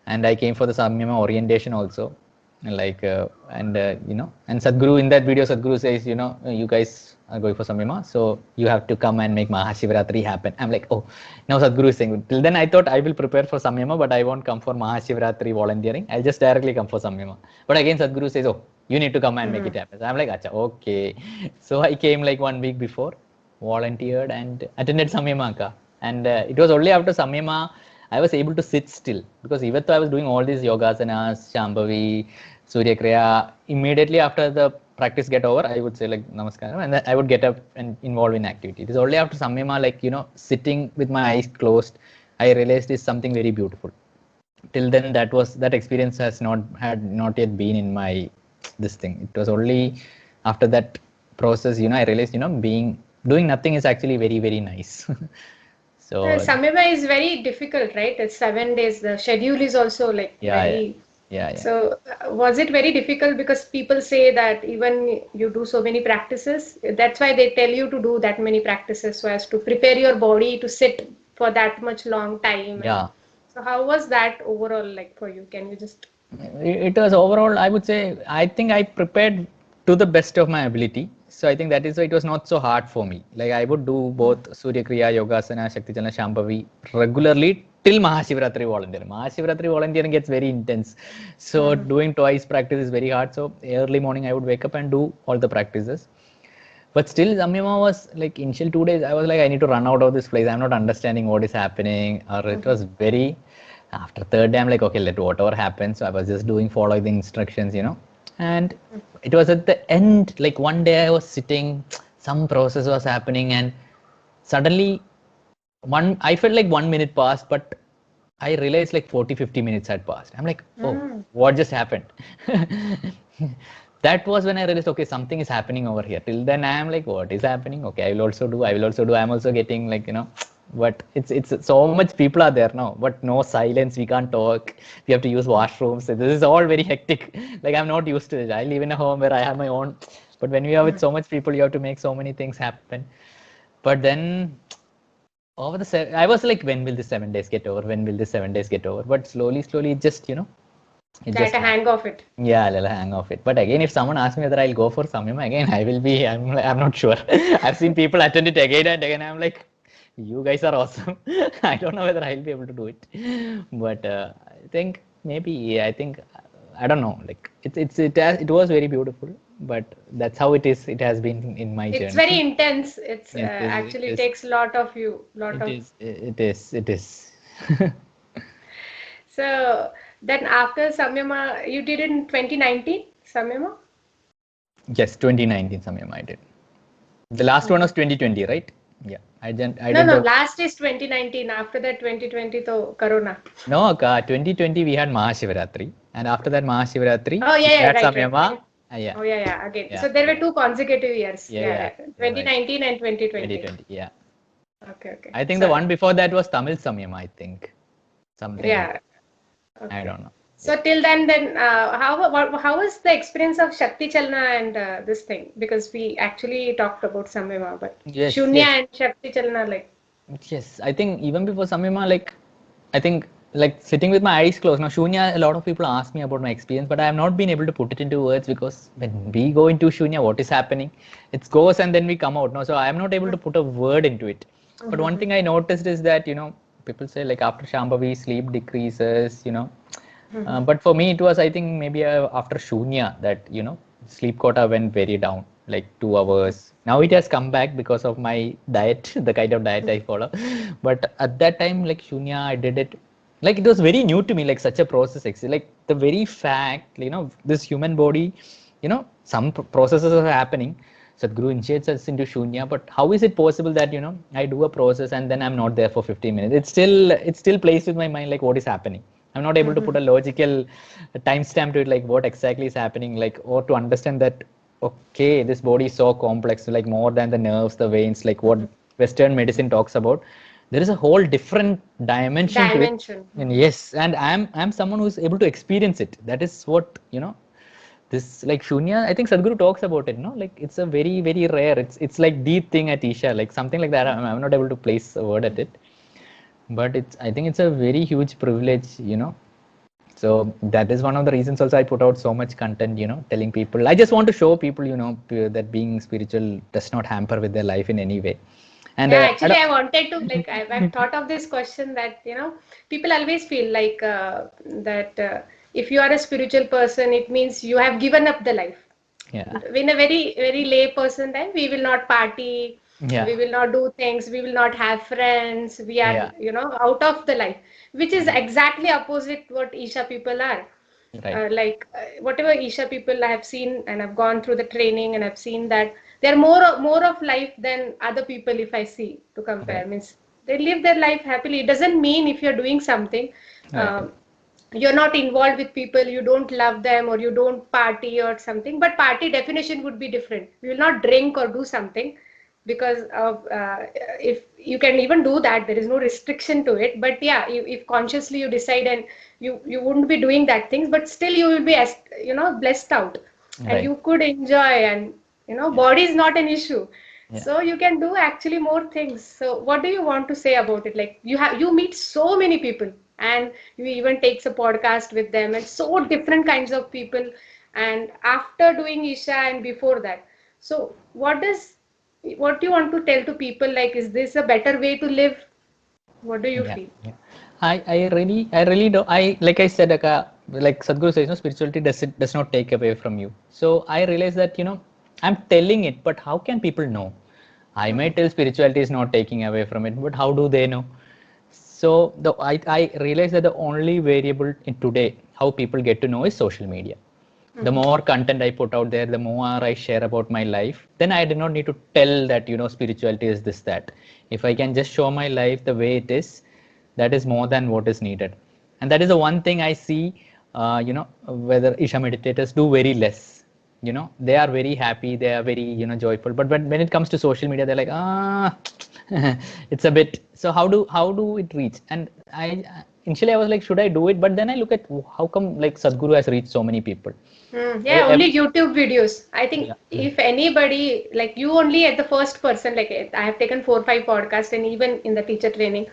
And I came for the Samyama orientation also. Like, and Sadhguru, in that video, Sadhguru says, you guys are going for Samyama, so you have to come and make Mahashivratri happen. I'm like, oh, now Sadhguru is saying, till then I thought I will prepare for Samyama, but I won't come for Mahashivratri volunteering. I'll just directly come for Samyama. But again, Sadhguru says, oh, you need to come and make it happen. So I'm like, acha, okay. So I came like 1 week before, volunteered and attended Samyama. And it was only after Samyama I was able to sit still, because even though I was doing all these yogasanas, Shambhavi, Surya Kriya, immediately after the practice get over, I would say like namaskaram, and then I would get up and involve in activity. It is only after Samyama, like, sitting with my eyes closed, I realized is something very beautiful. Till then, that experience had not yet been in my this thing. It was only after that process, I realized, doing nothing is actually very, very nice. So Samyama is very difficult, right? It's 7 days. The schedule is also like yeah, very. Yeah, yeah. So, was it very difficult because people say that even you do so many practices, that's why they tell you to do that many practices so as to prepare your body to sit for that much long time. And Yeah. so, how was that overall like for you? Can you just? It was overall, I would say, I think I prepared to the best of my ability. So I think that is why it was not so hard for me. Like I would do both Surya Kriya, Yogasana, Shakti Chalana, Shambhavi regularly till Mahashivratri volunteer. Mahashivratri volunteering gets very intense. So Mhm. doing twice practice is very hard. So early morning I would wake up and do all the practices. But still, Samyama was like initial 2 days. I was like, I need to run out of this place. I'm not understanding what is happening. Or it Mhm. was very. After third day, I'm like, okay, let whatever happens. So I was just doing follow the instructions. And it was at the end, like one day I was sitting, some process was happening, and suddenly I felt like 1 minute passed, but I realized like 40-50 minutes had passed. I'm like, oh, Mm. what just happened? That was when I realized, okay, something is happening over here. Till then, I am like, what is happening? Okay, I will also do. I will also do. I'm also getting like. But it's so much people are there now. But no silence. We can't talk. We have to use washrooms. This is all very hectic. Like I'm not used to it. I live in a home where I have my own. But when we are with so much people, you have to make so many things happen. But then I was like, when will the 7 days get over? When will the 7 days get over? But slowly, it That just a happened. hang of it. Yeah, I'll hang off it. But again, if someone asks me whether I'll go for Samyama again, I will be. I'm not sure. I've seen people attend it again and again. I'm like, you guys are awesome. I don't know whether I'll be able to do it. But I think maybe. Yeah, I think I don't know. Like it was very beautiful. But that's how it is. It has been in my It's journey. very intense. It's It is. It actually is. takes a lot of you, lot It of. is. It is. It is. So then after Samyama, you did it in 2019, Samyama? Yes, 2019 Samyama I did. The last one was 2020, right? Yeah, I No, did no, the last is 2019. After that, 2020, to Corona. no 2020 we had Mahashivratri, and after that Mahashivratri Oh, we yeah, yeah, had right, right. Samyama. Yeah, Oh, yeah, yeah, again. yeah, So there were yeah, two consecutive years. yeah, Yeah, yeah. right. You're right. 2019 and 2020. 2020. Yeah, Okay, okay. I think the So, one before that was Tamil Samyama. I think something like yeah, that. I okay. don't know. Yeah. So till then, how was the experience of Shakti Chalana and this thing? Because we actually talked about Samyama, but Yes, Shunya yes. and Shakti Chalana, like. Yes, I think even before Samyama, like I think like sitting with my eyes closed. Now Shunya, a lot of people ask me about my experience, but I have not been able to put it into words because when we go into Shunya, what is happening? It goes and then we come out. No, so I am not able to put a word into it. But one Mhm, thing I noticed is that people say like after Shambhavi sleep decreases. mhm, But for me, it was I think maybe after Shunya that sleep quota went very down, like 2 hours. Now it has come back because of my diet, the kind of diet I follow. But at that time, like Shunya, I did it. Like it was very new to me, like such a process. Like the very fact, this human body, some processes are happening. Sadhguru initiates us into Shunya, but how is it possible that I do a process and then I'm not there for 15 minutes? It still plays with my mind like what is happening. I'm not able to put mhm, a logical timestamp to it, like what exactly is happening, like or to understand that okay, this body is so complex, like more than the nerves, the veins, like what mhm. Western medicine talks about. There is a whole different dimension to it, Dimension. and Mhm. yes, and I'm someone who's able to experience it. That is what this like Shunya. I think Sadhguru talks about it. No, like it's a very very rare. It's like deep thing at Isha, like something like that. I'm not able to place a word at it, but I think it's a very huge privilege. So that is one of the reasons also I put out so much content, telling people. I just want to show people, that being spiritual does not hamper with their life in any way. And Yeah, I actually, don't. I wanted to like I've thought of this question that people always feel like that if you are a spiritual person, it means you have given up the life. Yeah, In a very very lay person, then we will not party, yeah, we will not do things, we will not have friends. We are yeah, out of the life, which is yeah. exactly opposite what Isha people are. Right, Whatever Isha people I have seen and I've gone through the training and I've seen that they're more of life than other people if I see to compare. right, Means they live their life happily. It doesn't mean if you're doing something, right, um, you're not involved with people, you don't love them or you don't party or something. But party definition would be different. We will not drink or do something. because of if you can even do that, there is no restriction to it. But yeah, if consciously you decide and you wouldn't be doing that things, but still you will be blessed out, and Right. you could enjoy, and Yeah. body is not an issue. Yeah. So you can do actually more things. So what do you want to say about it? Like you meet so many people, and you even takes a podcast with them, and so different kinds of people. And after doing Isha and before that, so what do you want to tell to people? Like, is this a better way to live? What do you Yeah. feel? Yeah. I really don't. Like I said, like Sadhguru says, spirituality does not take away from you. So I realize that I'm telling it, but how can people know? I may tell spirituality is not taking away from it, but how do they know? So I realize that the only variable in today how people get to know is social media. The Mm-hmm. more content I put out there, the more I share about my life, then I do not need to tell that spirituality is this, that. If I can just show my life the way it is, that is more than what is needed. And that is the one thing I see, whether Isha meditators do very less. They are very happy, they are very joyful, but when it comes to social media, they're like, it's a bit. So how do it reach? And I initially I was like, should I do it? But then I look at how come like Sadhguru has reached so many people. Yeah, Ev- only YouTube videos. I think yeah. if anybody, like you only at the first person, like I have taken 4 or 5 podcasts, and even in the teacher training,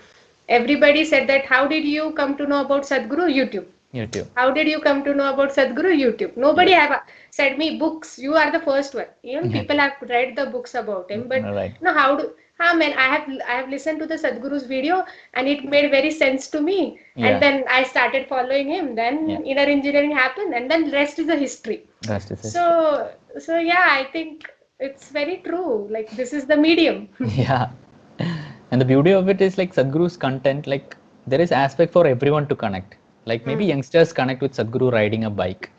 everybody said that how did you come to know about Sadhguru? YouTube. YouTube. How did you come to know about Sadhguru? YouTube. Nobody Right. have said me books. You are the first one. Even Yeah. people have read the books about him, but Right. how do? How man? I have listened to the Sadhguru's video, and it made very sense to me. And Yeah. then I started following him. Yeah. Then inner engineering happened, and then rest is a history. That's the history. So yeah, I think it's very true. Like this is the medium. Yeah. And the beauty of it is like Sadhguru's content, like there is aspect for everyone to connect. Like maybe Hmm. youngsters connect with Sadhguru riding a bike.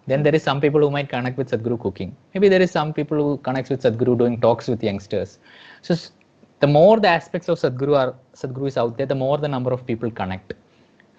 Then Hmm. there is some people who might connect with Sadhguru cooking. Maybe there is some people who connects with Sadhguru doing talks with youngsters. So the more the aspects of Sadhguru is out there, the more the number of people connect.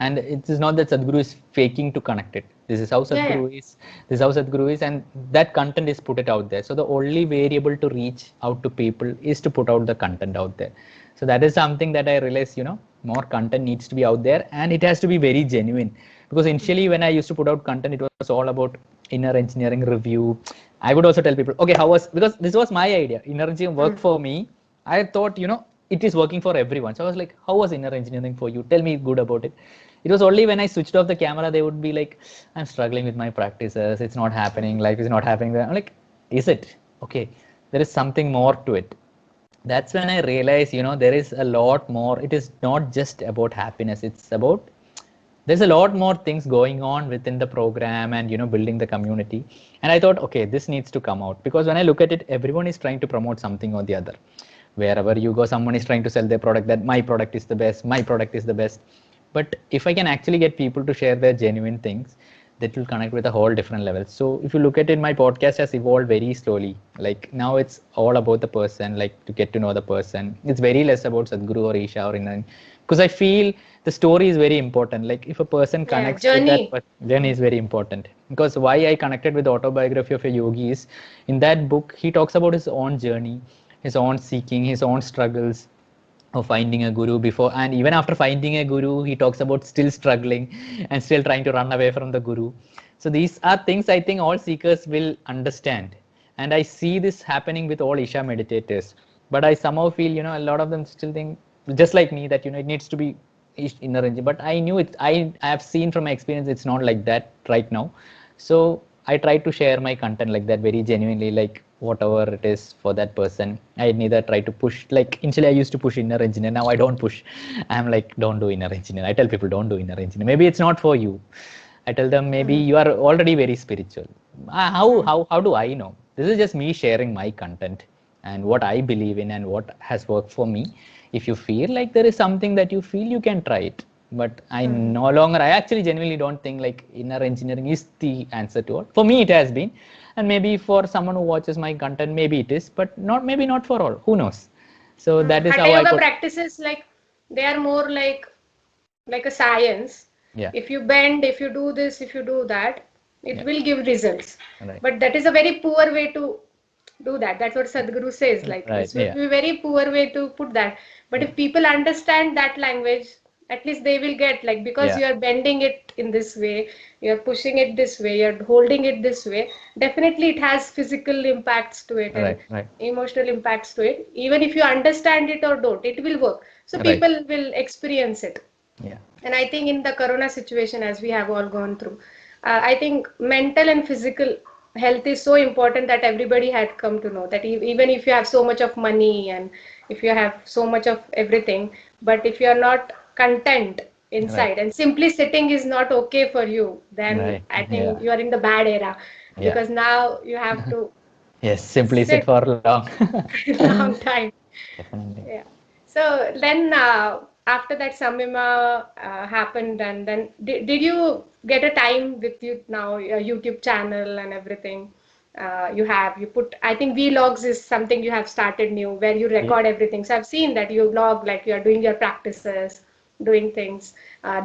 And it is not that Sadhguru is faking to connect it. This is how Yeah, yeah. Sadhguru is. This is how Sadhguru is, and that content is put it out there. So the only variable to reach out to people is to put out the content out there. So that is something that I realize, more content needs to be out there, and it has to be very genuine. Because initially when I used to put out content, it was all about inner engineering review. I would also tell people, okay, how was, because this was my idea. Inner engineering Hmm. worked for me. I thought, it is working for everyone. So I was like, how was inner engineering for you? Tell me good about it. It was only when I switched off the camera, they would be like, I'm struggling with my practices. It's not happening. Life is not happening. I'm like, is it? Okay. There is something more to it. That's when I realized, there is a lot more. It is not just about happiness. It's about, there's a lot more things going on within the program and, building the community. And I thought, okay, this needs to come out, because when I look at it, everyone is trying to promote something or the other. Wherever you go, someone is trying to sell their product, that my product is the best, my product is the best. But if I can actually get people to share their genuine things, that will connect with a whole different level. So if you look at it, my podcast has evolved very slowly. Like now it's all about the person, like to get to know the person. It's very less about Sadhguru or Isha or anything. Because I feel the story is very important. Like if a person Yeah, connects with that journey. person, then is very important. Because why I connected with the autobiography of a yogi is, in that book, he talks about his own journey, his own seeking, his own struggles of finding a guru before, and even after finding a guru he talks about still struggling and still trying to run away from the guru. So these are things I think all seekers will understand, and I see this happening with all Isha meditators. But I somehow feel, a lot of them still think just like me that, it needs to be inner engine. But I knew it, I have seen from my experience it's not like that right now. So I try to share my content like that, very genuinely, like whatever it is for that person. I neither try to push, like initially I used to push inner engineer, now I don't push. I'm like, don't do inner engineer. I tell people, don't do inner engineer, maybe it's not for you. I tell them, maybe Hmm. you are already very spiritual. how Hmm. how do I know? This is just me sharing my content and what I believe in and what has worked for me. If you feel like there is something that you feel, you can try it. But I Hmm. no longer, I actually genuinely don't think like inner engineering is the answer to all. For me, it has been. And maybe for someone who watches my content, maybe it is, but not, maybe not for all. Who knows? So that is Hatha how I yoga put. practices, like they are more like a science. Yeah. If you bend, if you do this, if you do that, it Yeah. will give results. Right. But that is a very poor way to do that. That's what Sadhguru says. Like Right. it will Yeah. be a very poor way to put that. But Yeah. if people understand that language, at least they will get, like, because Yeah. you are bending it in this way, you are pushing it this way, you're holding it this way. Definitely, it has physical impacts to it and Right. Right. emotional impacts to it. Even if you understand it or don't, it will work. So Right. people will experience it. Yeah. And I think in the corona situation, as we have all gone through, I think mental and physical health is so important that everybody had come to know that even if you have so much of money and if you have so much of everything, but if you are not content Right. inside and simply sitting is not okay for you, then Right. I think Yeah. you are in the bad era, Yeah. because now you have to Yes. Simply sit sit for long. long time. Definitely. Yeah. So then, after that Samyama happened, and then did you get a time with you now, your YouTube channel and everything? You put, I think vlogs is something you have started new where you Yeah. record everything. So I've seen that you vlog, like you are doing your practices, doing things,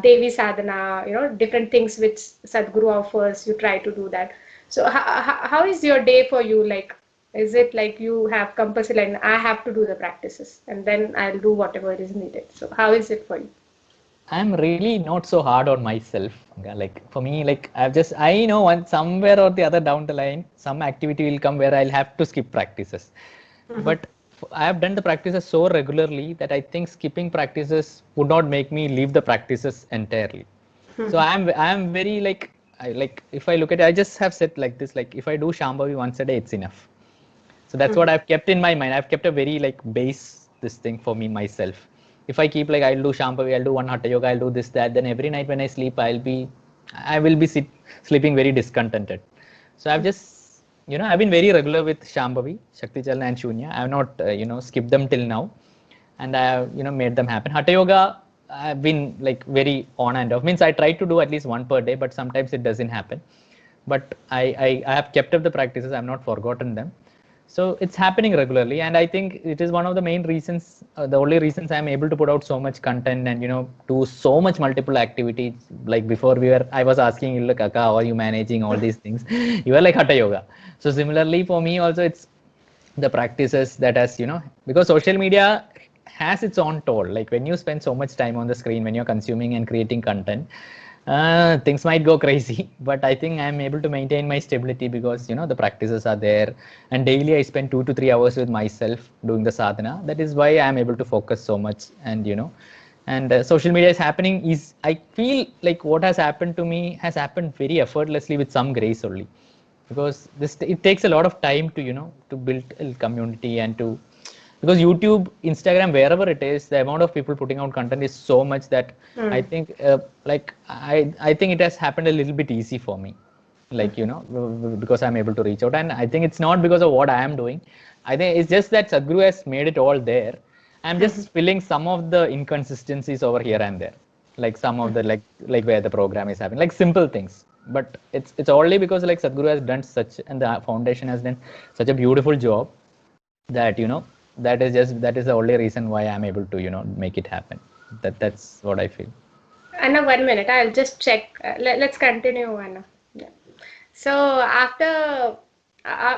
Devi Sadhana, different things which Sadhguru offers. You try to do that. So how is your day for you? Like, is it like you have compulsory, like I have to do the practices and then I'll do whatever is needed? So how is it for you? I'm really not so hard on myself. Okay, like for me, like I know one somewhere or the other down the line, some activity will come where I'll have to skip practices. Mm-hmm. But I have done the practices so regularly that I think skipping practices would not make me leave the practices entirely. So I'm very like I like if I look at it, I just have said like this, like if I do Shambhavi once a day, it's enough. So that's what Mm-hmm. I've kept in my mind. I've kept a very like base this thing for me myself. If I keep like I'll do Shambhavi, I'll do one Hatha Yoga, I'll do this, that, then every night when I sleep, I will be sleeping very discontented. So I've just, I've been very regular with Shambhavi, Shakti Chalana and Shunya. I've not, skipped them till now. And I have, made them happen. Hatha Yoga, I've been like very on and off. Means I try to do at least one per day, but sometimes it doesn't happen. But I have kept up the practices. I've not forgotten them. So it's happening regularly, and I think it is one of the main reasons, the only reasons I'm able to put out so much content and do so much multiple activities. Like before, I was asking you, like, Kaka, how are you managing all these things? You are like Hatha Yoga. So similarly for me also, it's the practices that has because social media has its own toll. Like when you spend so much time on the screen, when you're consuming and creating content, things might go crazy. But I think I'm able to maintain my stability because the practices are there, and daily I spend 2 to 3 hours with myself doing the sadhana. That is why I'm able to focus so much. And social media is happening, is I feel like what has happened to me has happened very effortlessly with some grace only, because this it takes a lot of time to to build a community and to, because YouTube, Instagram, wherever it is, the amount of people putting out content is so much that I Mm-hmm. think like I think it has happened a little bit easy for me, like because I'm able to reach out. And I think it's not because of what I am doing. I think it's just that Sadhguru has made it all there. I'm just filling some of the inconsistencies over here and there, like some of the like where the program is happening, like simple things. But it's only because like Sadhguru has done such, and the foundation has done such a beautiful job, that that is the only reason why I'm able to make it happen. That's what I feel. Anna, 1 minute. I'll just check. Let's continue, Anna. Yeah. So after,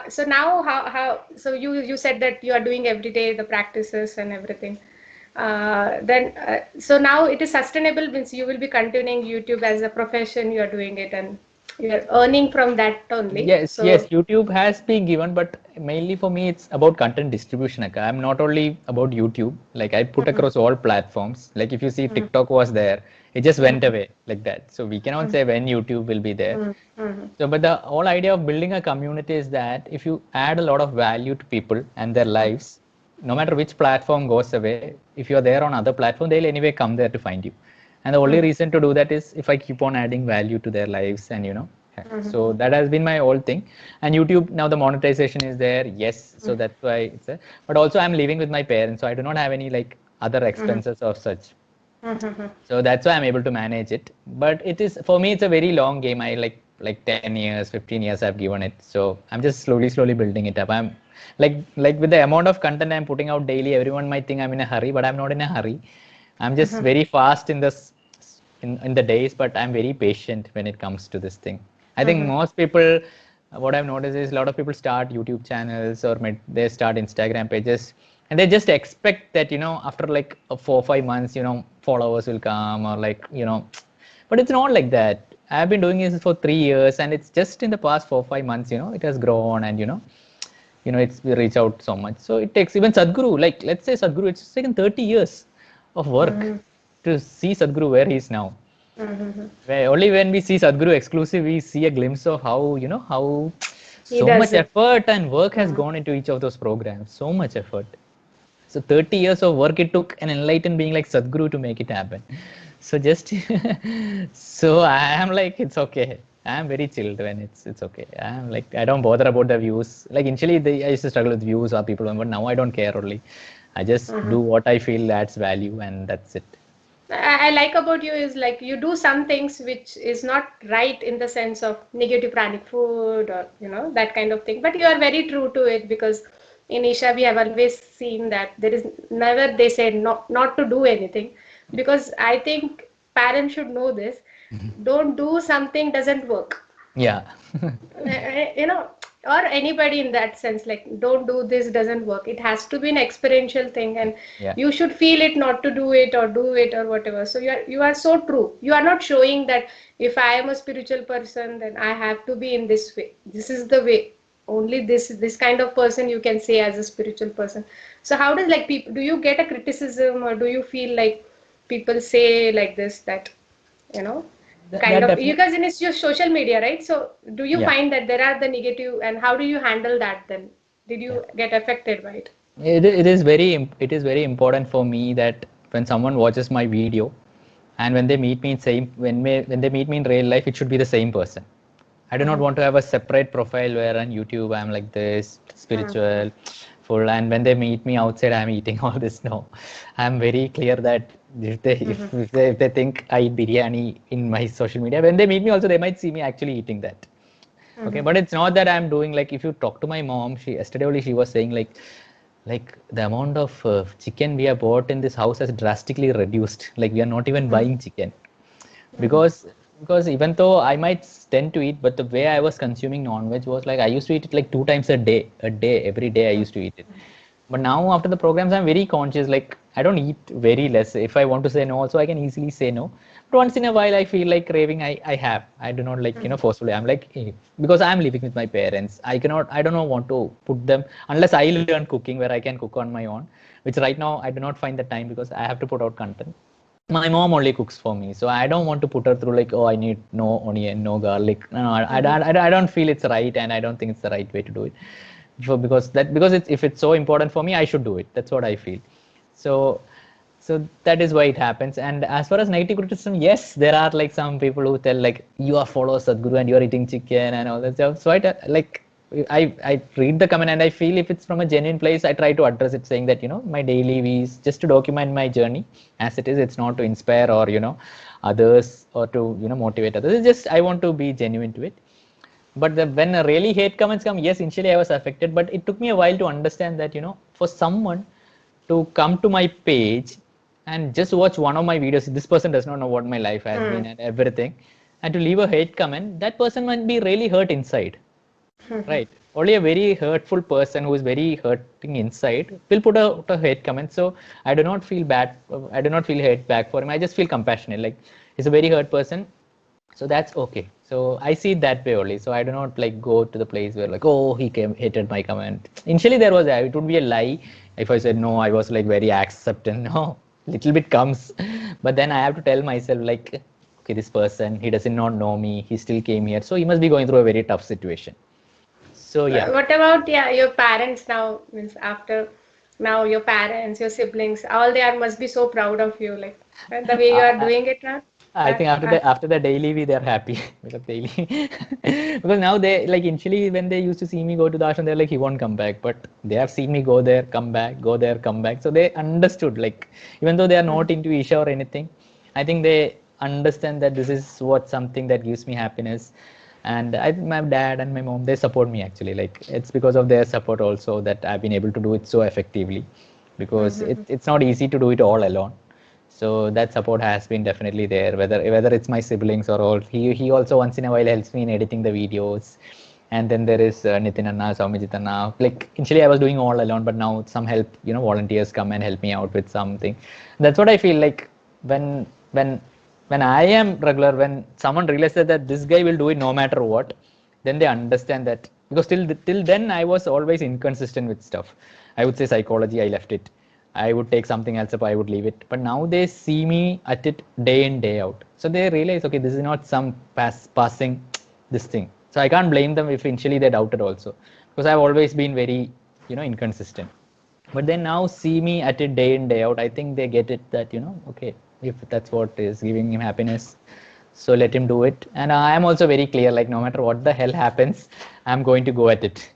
so now so you said that you are doing every day the practices and everything. Then so now it is sustainable, means you will be continuing YouTube as a profession. You are doing it and you are earning from that only. Yes, yes, So. YouTube has been given, but mainly for me, it's about content distribution. Like, I'm not only about YouTube, like I put Mhm, across all platforms. Like if you see mhm, TikTok was there, it just went mhm, away like that. So we cannot mhm, say when YouTube will be there. mhm, mhm, So, but the whole idea of building a community is that if you add a lot of value to people and their mhm, lives, no matter which platform goes away, if you're there on other platform, they'll anyway come there to find you. And the only mhm, reason to do that is if I keep on adding value to their lives, and mhm, so that has been my whole thing. And YouTube, now the monetization is there, yes, so mhm, that's why it's there. But also I'm living with my parents, so I do not have any like other mhm, expenses of such. mhm, So that's why I'm able to manage it. But it is, for me, it's a very long game. I like 10 years, 15 years I've given it. So I'm just slowly building it up. I'm like with the amount of content I'm putting out daily, everyone might think I'm in a hurry, but I'm not in a hurry. I'm just mhm, very fast in this in the days, but I'm very patient when it comes to this thing. I think mhm, most people what I've noticed is a lot of people start YouTube channels or they start Instagram pages, and they just expect that, after like 4 or 5 months, followers will come, or like, but it's not like that. I've been doing this for 3 years, and it's just in the past 4 or 5 months, it has grown, and it's reached out so much. So it takes even Sadhguru, like let's say Sadhguru, it's taken 30 years of work to see Sadhguru where he is now. Mm-hmm. Where only when we see Sadhguru exclusive, we see a glimpse of how He so much does it. effort and work has Mm. gone into each of those programs. So much effort. So 30 years of work it took an enlightened being like Sadhguru to make it happen. So just so I am like, it's okay. I am very chilled when it's okay. I am like, I don't bother about the views. Like initially I used to struggle with views or people, but now I don't care only. I just do what I feel adds value, and that's it. I like about you is like you do some things which is not right in the sense of negative pranic food or that kind of thing, but you are very true to it, because in Isha we have always seen that there is never they say not to do anything, because I think parents should know this. Don't do something doesn't work. Yeah. You know, or anybody in that sense, like don't do this doesn't work. It has to be an experiential thing, and Yeah. you should feel it not to do it or do it or whatever. So you are so true. You are not showing that if I am a spiritual person, then I have to be in this way. This is the way. Only this kind of person you can say as a spiritual person. So how does like people, do you get a criticism, or do you feel like people say like this, that you know kind That of, definitely. because in it's your social media, right? So do you Yeah. find that there are the negative, and how do you handle that then? Did Yeah. you get affected by it? It is very important for me that when someone watches my video, and when they meet me in when they meet me in real life, it should be the same person. I do not Mm-hmm. want to have a separate profile where on YouTube I'm like this Mm-hmm. spiritual, full, and when they meet me outside I'm eating all this. No, I'm very clear that Mm-hmm. if they think I eat biryani in my social media, when they meet me also they might see me actually eating that. Okay, Mm-hmm. but it's not that I'm doing, like, if you talk to my mom, she yesterday only she was saying like the amount of chicken we have bought in this house has drastically reduced. Like we are not even Mm-hmm. buying chicken because even though I might tend to eat, but the way I was consuming non-veg was like I used to eat it like 2 times a day, every day I used to eat it. But now after the programs, I'm very conscious. Like I don't eat very less. If I want to say no, also I can easily say no. But once in a while, I feel like craving. I have. I do not like forcefully. I'm like because I'm living with my parents. I cannot. I don't know want to put them unless I learn cooking where I can cook on my own. Which right now I do not find the time because I have to put out content. My mom only cooks for me, so I don't want to put her through like, oh, I need no onion, no garlic. No, I don't feel it's right, and I don't think it's the right way to do it. Because if it's so important for me, I should do it. That's what I feel. So that is why it happens. And as far as negative criticism, yes, there are like some people who tell like you are follow Sadhguru and you are eating chicken and all that stuff. So I read the comment, and I feel if it's from a genuine place, I try to address it, saying that my daily is just to document my journey as it is. It's not to inspire or others or to motivate others. It's just I want to be genuine to it. But when really hate comments come, yes, initially I was affected, but it took me a while to understand that for someone to come to my page and just watch one of my videos, this person does not know what my life has been and everything, and to leave a hate comment, that person might be really hurt inside. Mm-hmm. Right. Only a very hurtful person who is very hurting inside will put a hate comment. So I do not feel bad. I do not feel hate back for him. I just feel compassionate. Like he's a very hurt person. So that's okay. So I see it that way only. So I do not like go to the place where like, oh, he came hated my comment. Initially there was it would be a lie if I said no, I was like very acceptant. No, little bit comes. But then I have to tell myself like, okay, this person, he doesn't not know me. He still came here. So he must be going through a very tough situation. So yeah. What about, yeah, your parents now? Means after now, your parents, your siblings, all they are must be so proud of you, like the way you are I, doing it now. I think after the daily we they're happy because daily because now they like initially when they used to see me go to the ashram they're like he won't come back, but they have seen me go there come back go there come back, so they understood, like even though they are not into Isha or anything, I think they understand that this is what something that gives me happiness. And my dad and my mom, they support me actually, like it's because of their support also that I've been able to do it so effectively, because Mm-hmm. it's not easy to do it all alone. So that support has been definitely there, whether it's my siblings or all. He also once in a while helps me in editing the videos, And then there is Nitin Anna, Soumyajit Anna. Like initially I was doing all alone, but now some help, volunteers come and help me out with something. That's what I feel like when when when I am regular, when someone realizes that this guy will do it no matter what, then they understand that, because till then I was always inconsistent with stuff. I would say psychology, I left it. I would take something else up, I would leave it. But now they see me at it day in, day out. So they realize, okay, this is not some passing this thing. So I can't blame them if initially they doubted also, because I've always been very, inconsistent. But they now see me at it day in, day out. I think they get it that, okay, if that's what is giving him happiness, so let him do it. And I am also very clear, like no matter what the hell happens, I'm going to go at it.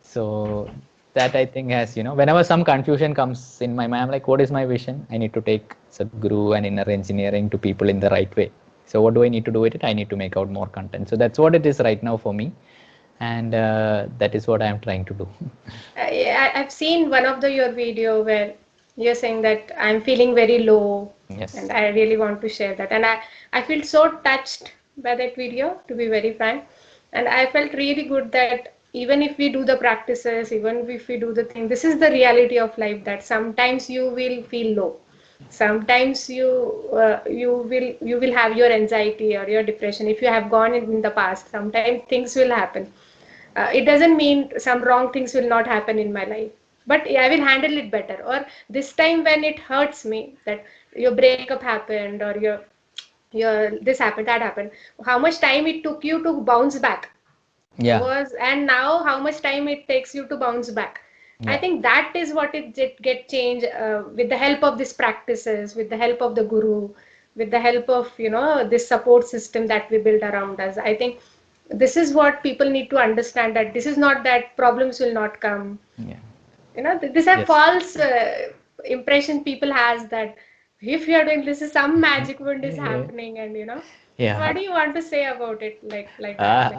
So that I think has, whenever some confusion comes in my mind, I'm like, what is my vision? I need to take Sadhguru and inner engineering to people in the right way. So what do I need to do with it? I need to make out more content. So that's what it is right now for me. And that is what I'm trying to do. I've seen one of your video where you're saying that I'm feeling very low, Yes. and I really want to share that. And I feel so touched by that video, to be very frank. And I felt really good that even if we do the practices, even if we do the thing, this is the reality of life, that sometimes you will feel low. Sometimes you will have your anxiety or your depression. If you have gone in the past, sometimes things will happen. It doesn't mean some wrong things will not happen in my life, but I will handle it better. Or this time when it hurts me, that your breakup happened, or your this happened, that happened, how much time it took you to bounce back Yeah. was, and now how much time it takes you to bounce back. I Yeah. think that is what it get changed with the help of these practices, with the help of the guru, with the help of this support system that we build around us. I think this is what people need to understand, that this is not that problems will not come. Yeah. This is a Yes. false impression people has, that if you are doing this, is some magic wand is Yeah. happening, and Yeah. what do you want to say about it, like that? Like,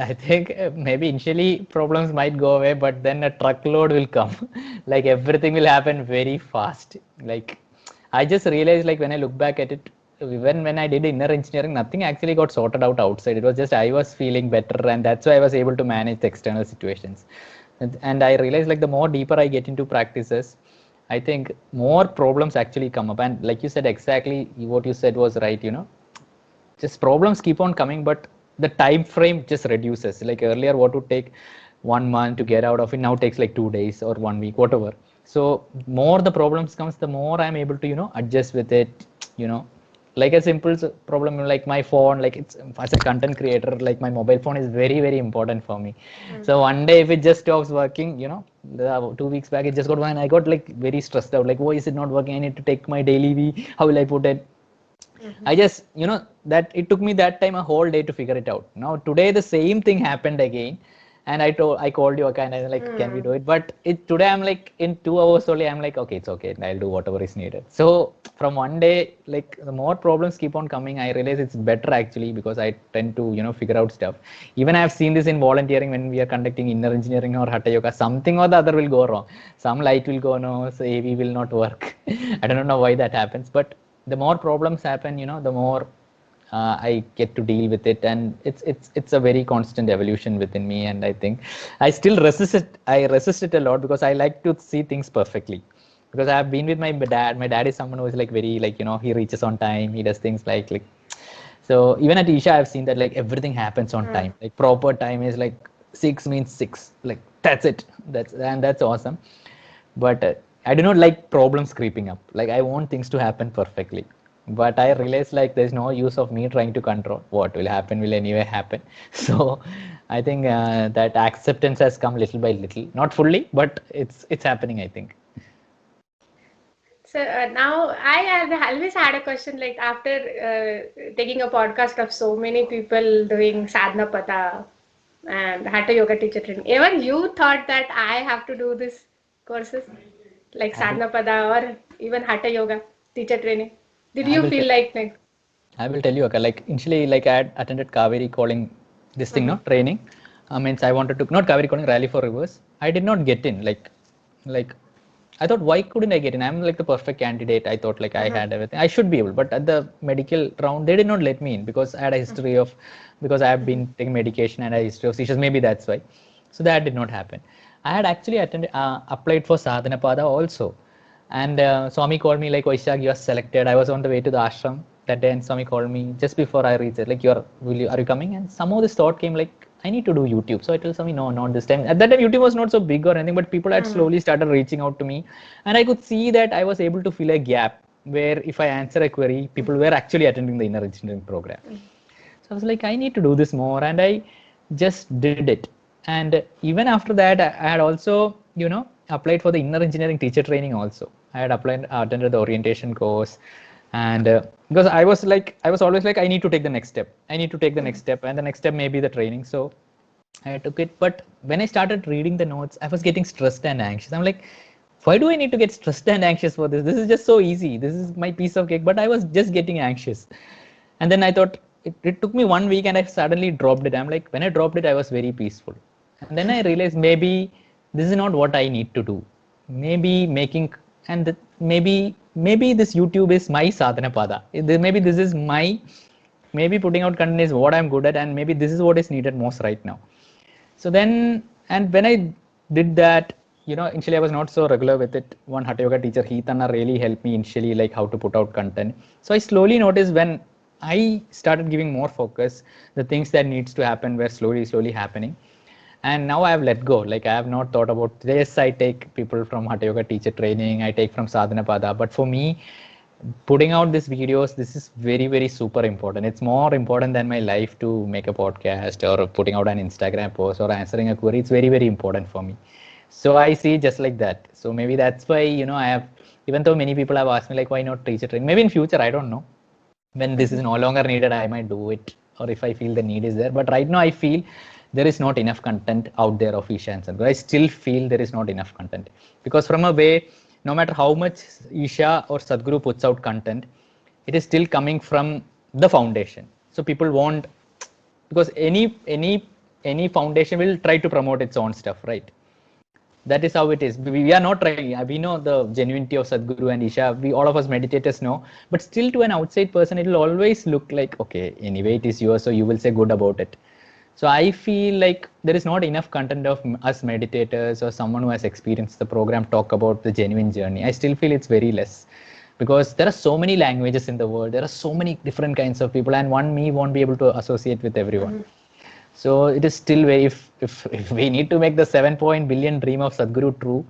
I think maybe initially problems might go away, but then a truckload will come. Like everything will happen very fast. Like I just realized, like when I look back at it, even when I did inner engineering, nothing actually got sorted out outside. It was just I was feeling better, and that's why I was able to manage the external situations. And I realized, like the more deeper I get into practices, I think more problems actually come up. And like you said, exactly what you said was right. Just problems keep on coming, but the time frame just reduces. Like earlier what would take 1 month to get out of it now takes like 2 days or 1 week, whatever. So more the problems comes, the more I'm able to adjust with it. you know like a simple problem like my phone, like it's, as a content creator, like my mobile phone is very very important for me. So one day if it just stops working, 2 weeks back it just got one, I got like very stressed out, like why is it not working, I need to take my daily how will I put it. I just, that it took me that time a whole day to figure it out. Now today the same thing happened again, and I called you, okay, and I was like, can we do it? But today I'm like in 2 hours only. I'm like, okay, it's okay. I'll do whatever is needed. So from one day, like the more problems keep on coming, I realize it's better actually, because I tend to figure out stuff. Even I've seen this in volunteering when we are conducting inner engineering or hatha yoga, something or the other will go wrong. Some light will go no, so AV will not work. I don't know why that happens, but the more problems happen, the more I get to deal with it, and it's a very constant evolution within me. And I think I still resist it. I resist it a lot because I like to see things perfectly. Because I have been with my dad. My dad is someone who is like very like he reaches on time. He does things like. So even at Isha, I've seen that like everything happens on time. Like proper time is like 6 means 6. Like that's it. That's awesome. But I do not like problems creeping up. Like I want things to happen perfectly. But I realize like there's no use of me trying to control what will happen will anyway happen. So I think that acceptance has come little by little, not fully, but it's happening, I think. So now I have always had a question, like after taking a podcast of so many people doing sadhana pada and hatha yoga teacher training, even you thought that I have to do this courses like I will sadhana pada or even hatha yoga teacher training? Did I you will feel tell like I will tell you, okay, like initially, like I had attended Kaveri calling this thing, no training. Means I wanted to not Kaveri calling rally for rivers. I did not get in. Like I thought, why couldn't I get in? I'm like the perfect candidate. I thought like I Uh-huh. had everything. I should be able, but at the medical round, they did not let me in because I had a history of, because I have Mhm. been taking medication and a history of seizures. Maybe that's why. So that did not happen. I had actually applied for Sadhana Pada also. And Swami called me like, Oishak, you are selected. I was on the way to the ashram that day, and Swami called me just before I reached it, like, are you coming? And somehow this thought came like, I need to do YouTube. So I told Swami, no, not this time. At that time, YouTube was not so big or anything, but people had Mhm. slowly started reaching out to me, and I could see that I was able to fill a gap where if I answer a query, people were actually attending the inner engineering program. Mhm. So I was like, I need to do this more, and I just did it. And even after that, I had also, applied for the inner engineering teacher training also. I had attended the orientation course, and because I was always like, I need to take the next step. I need to take the next Mhm. step, and the next step may be the training. So I took it. But when I started reading the notes, I was getting stressed and anxious. I'm like, why do I need to get stressed and anxious for this? This is just so easy. This is my piece of cake. But I was just getting anxious. And then I thought it took me 1 week and I suddenly dropped it. I'm like, when I dropped it, I was very peaceful. And then I realized maybe this is not what I need to do. Maybe maybe this YouTube is my sadhana pada. Maybe this is maybe putting out content is what I'm good at, and maybe this is what is needed most right now. So then, and when I did that, initially I was not so regular with it. One Hatha Yoga teacher, Heath Anna, really helped me initially, like how to put out content. So I slowly noticed when I started giving more focus, the things that needs to happen were slowly happening. And now I have let go. Like I have not thought about, yes, I take people from Hatha Yoga teacher training, I take from Sadhana Pada. But for me, putting out these videos, this is very super important. It's more important than my life to make a podcast or putting out an Instagram post or answering a query. It's very important for me. So I see it just like that. So maybe that's why, I have, even though many people have asked me like, why not teacher training? Maybe in future, I don't know, when this is Mhm. no longer needed, I might do it, or if I feel the need is there. But right now I feel there is not enough content out there of Isha and Sadhguru. I still feel there is not enough content, because from a way, no matter how much Isha or Sadhguru puts out content, it is still coming from the foundation. So people won't, because any foundation will try to promote its own stuff, right? That is how it is. We are not trying. We know the genuinity of Sadhguru and Isha. We all of us meditators know, but still to an outside person, it will always look like, okay, anyway, it is yours, so you will say good about it. So I feel like there is not enough content of us meditators or someone who has experienced the program talk about the genuine journey. I still feel it's very less, because there are so many languages in the world. There are so many different kinds of people, and one me won't be able to associate with everyone. Mhm. So it is still very, if we need to make the 7 billion dream of Sadhguru true,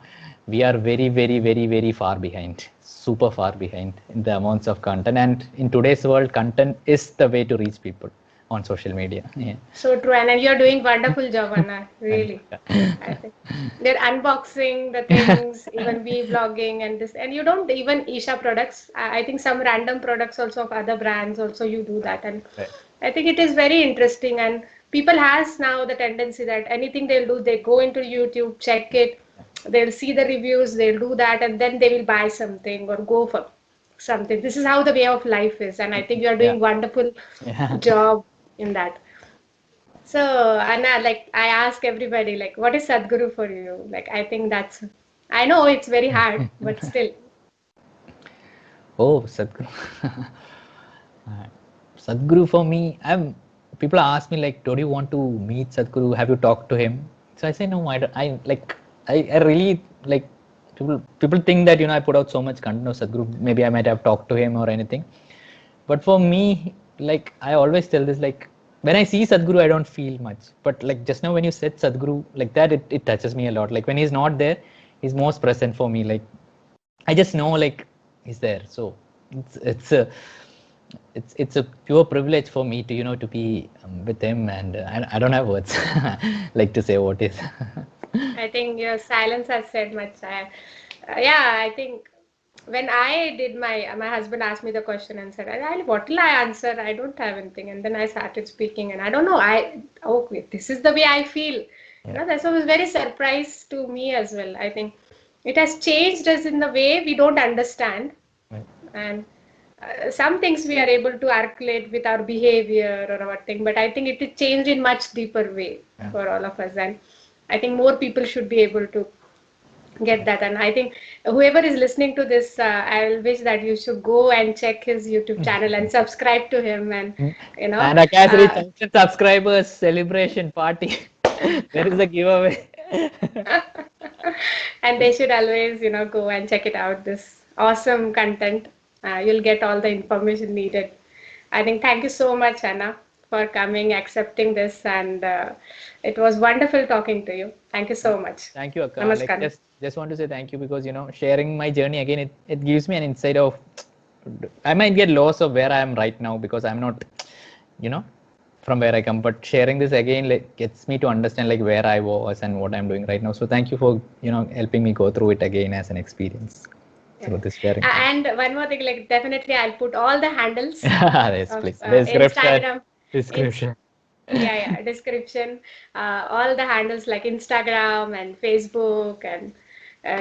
we are very far behind, super far behind in the amounts of content. And in today's world, content is the way to reach people on social media. Yeah. So true, and you're doing wonderful job, Anna. Thank Really, you. I think they're unboxing the things, even we vlogging and this, and you don't even Isha products. I think some random products also of other brands also you do that, and Right. I think it is very interesting. And people has now the tendency that anything they'll do, they go into YouTube, check it, they'll see the reviews, they'll do that, and then they will buy something or go for something. This is how the way of life is, and I think you are Yeah. doing wonderful Yeah. job in that. So, Anna, like I ask everybody, like, what is Sadhguru for you? Like, I think that's, I know it's very hard, but still. Oh, Sadhguru. Uh, Sadhguru for me, people ask me like, do you want to meet Sadhguru? Have you talked to him? So I say no. I don't, I like I really like, people think that I put out so much content of Sadhguru. Maybe I might have talked to him or anything. But for me, like I always tell this, like when I see Sadhguru, I don't feel much. But like just now when you said Sadhguru like that, it touches me a lot. Like when he's not there, he's most present for me. Like I just know like he's there. So it's a it's a pure privilege for me to to be with him, and I don't have words like to say what is. I think your silence has said much. Yeah, I think when I did my husband asked me the question and said, what will I answer? I don't have anything. And then I started speaking, and I don't know. Okay, this is the way I feel. Yeah. That's was very surprise to me as well. I think it has changed us in the way we don't understand, Right. and some things we are able to articulate with our behavior or our thing, but I think it is changed in much deeper way Yeah. for all of us, and I think more people should be able to get that. And I think whoever is listening to this, I wish that you should go and check his YouTube channel and subscribe to him. And you know, And Akasari uh, 1,000 subscribers celebration party. There is a giveaway. and they should always, go and check it out. This awesome content. You'll get all the information needed. I think thank you so much, Anna, for coming, accepting this, and it was wonderful talking to you. Thank you so much. Thank you, Akka. Like Namaskaram. just want to say thank you because sharing my journey again, it gives me an insight of I might get lost of where I am right now because I'm not, you know, from where I come. But sharing this again like gets me to understand like where I was and what I'm doing right now. So thank you for helping me go through it again as an experience Yeah. through this sharing. And one more thing, like definitely I'll put all the handles Yes, of please. Description. Instagram, Description. yeah, description, all the handles like Instagram and Facebook and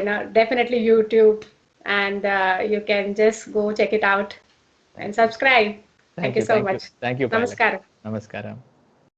no, definitely YouTube, and you can just go check it out and subscribe. Thank Thank you you. so Thank you. much. Thank you, Pilot. Namaskaram. Namaskaram.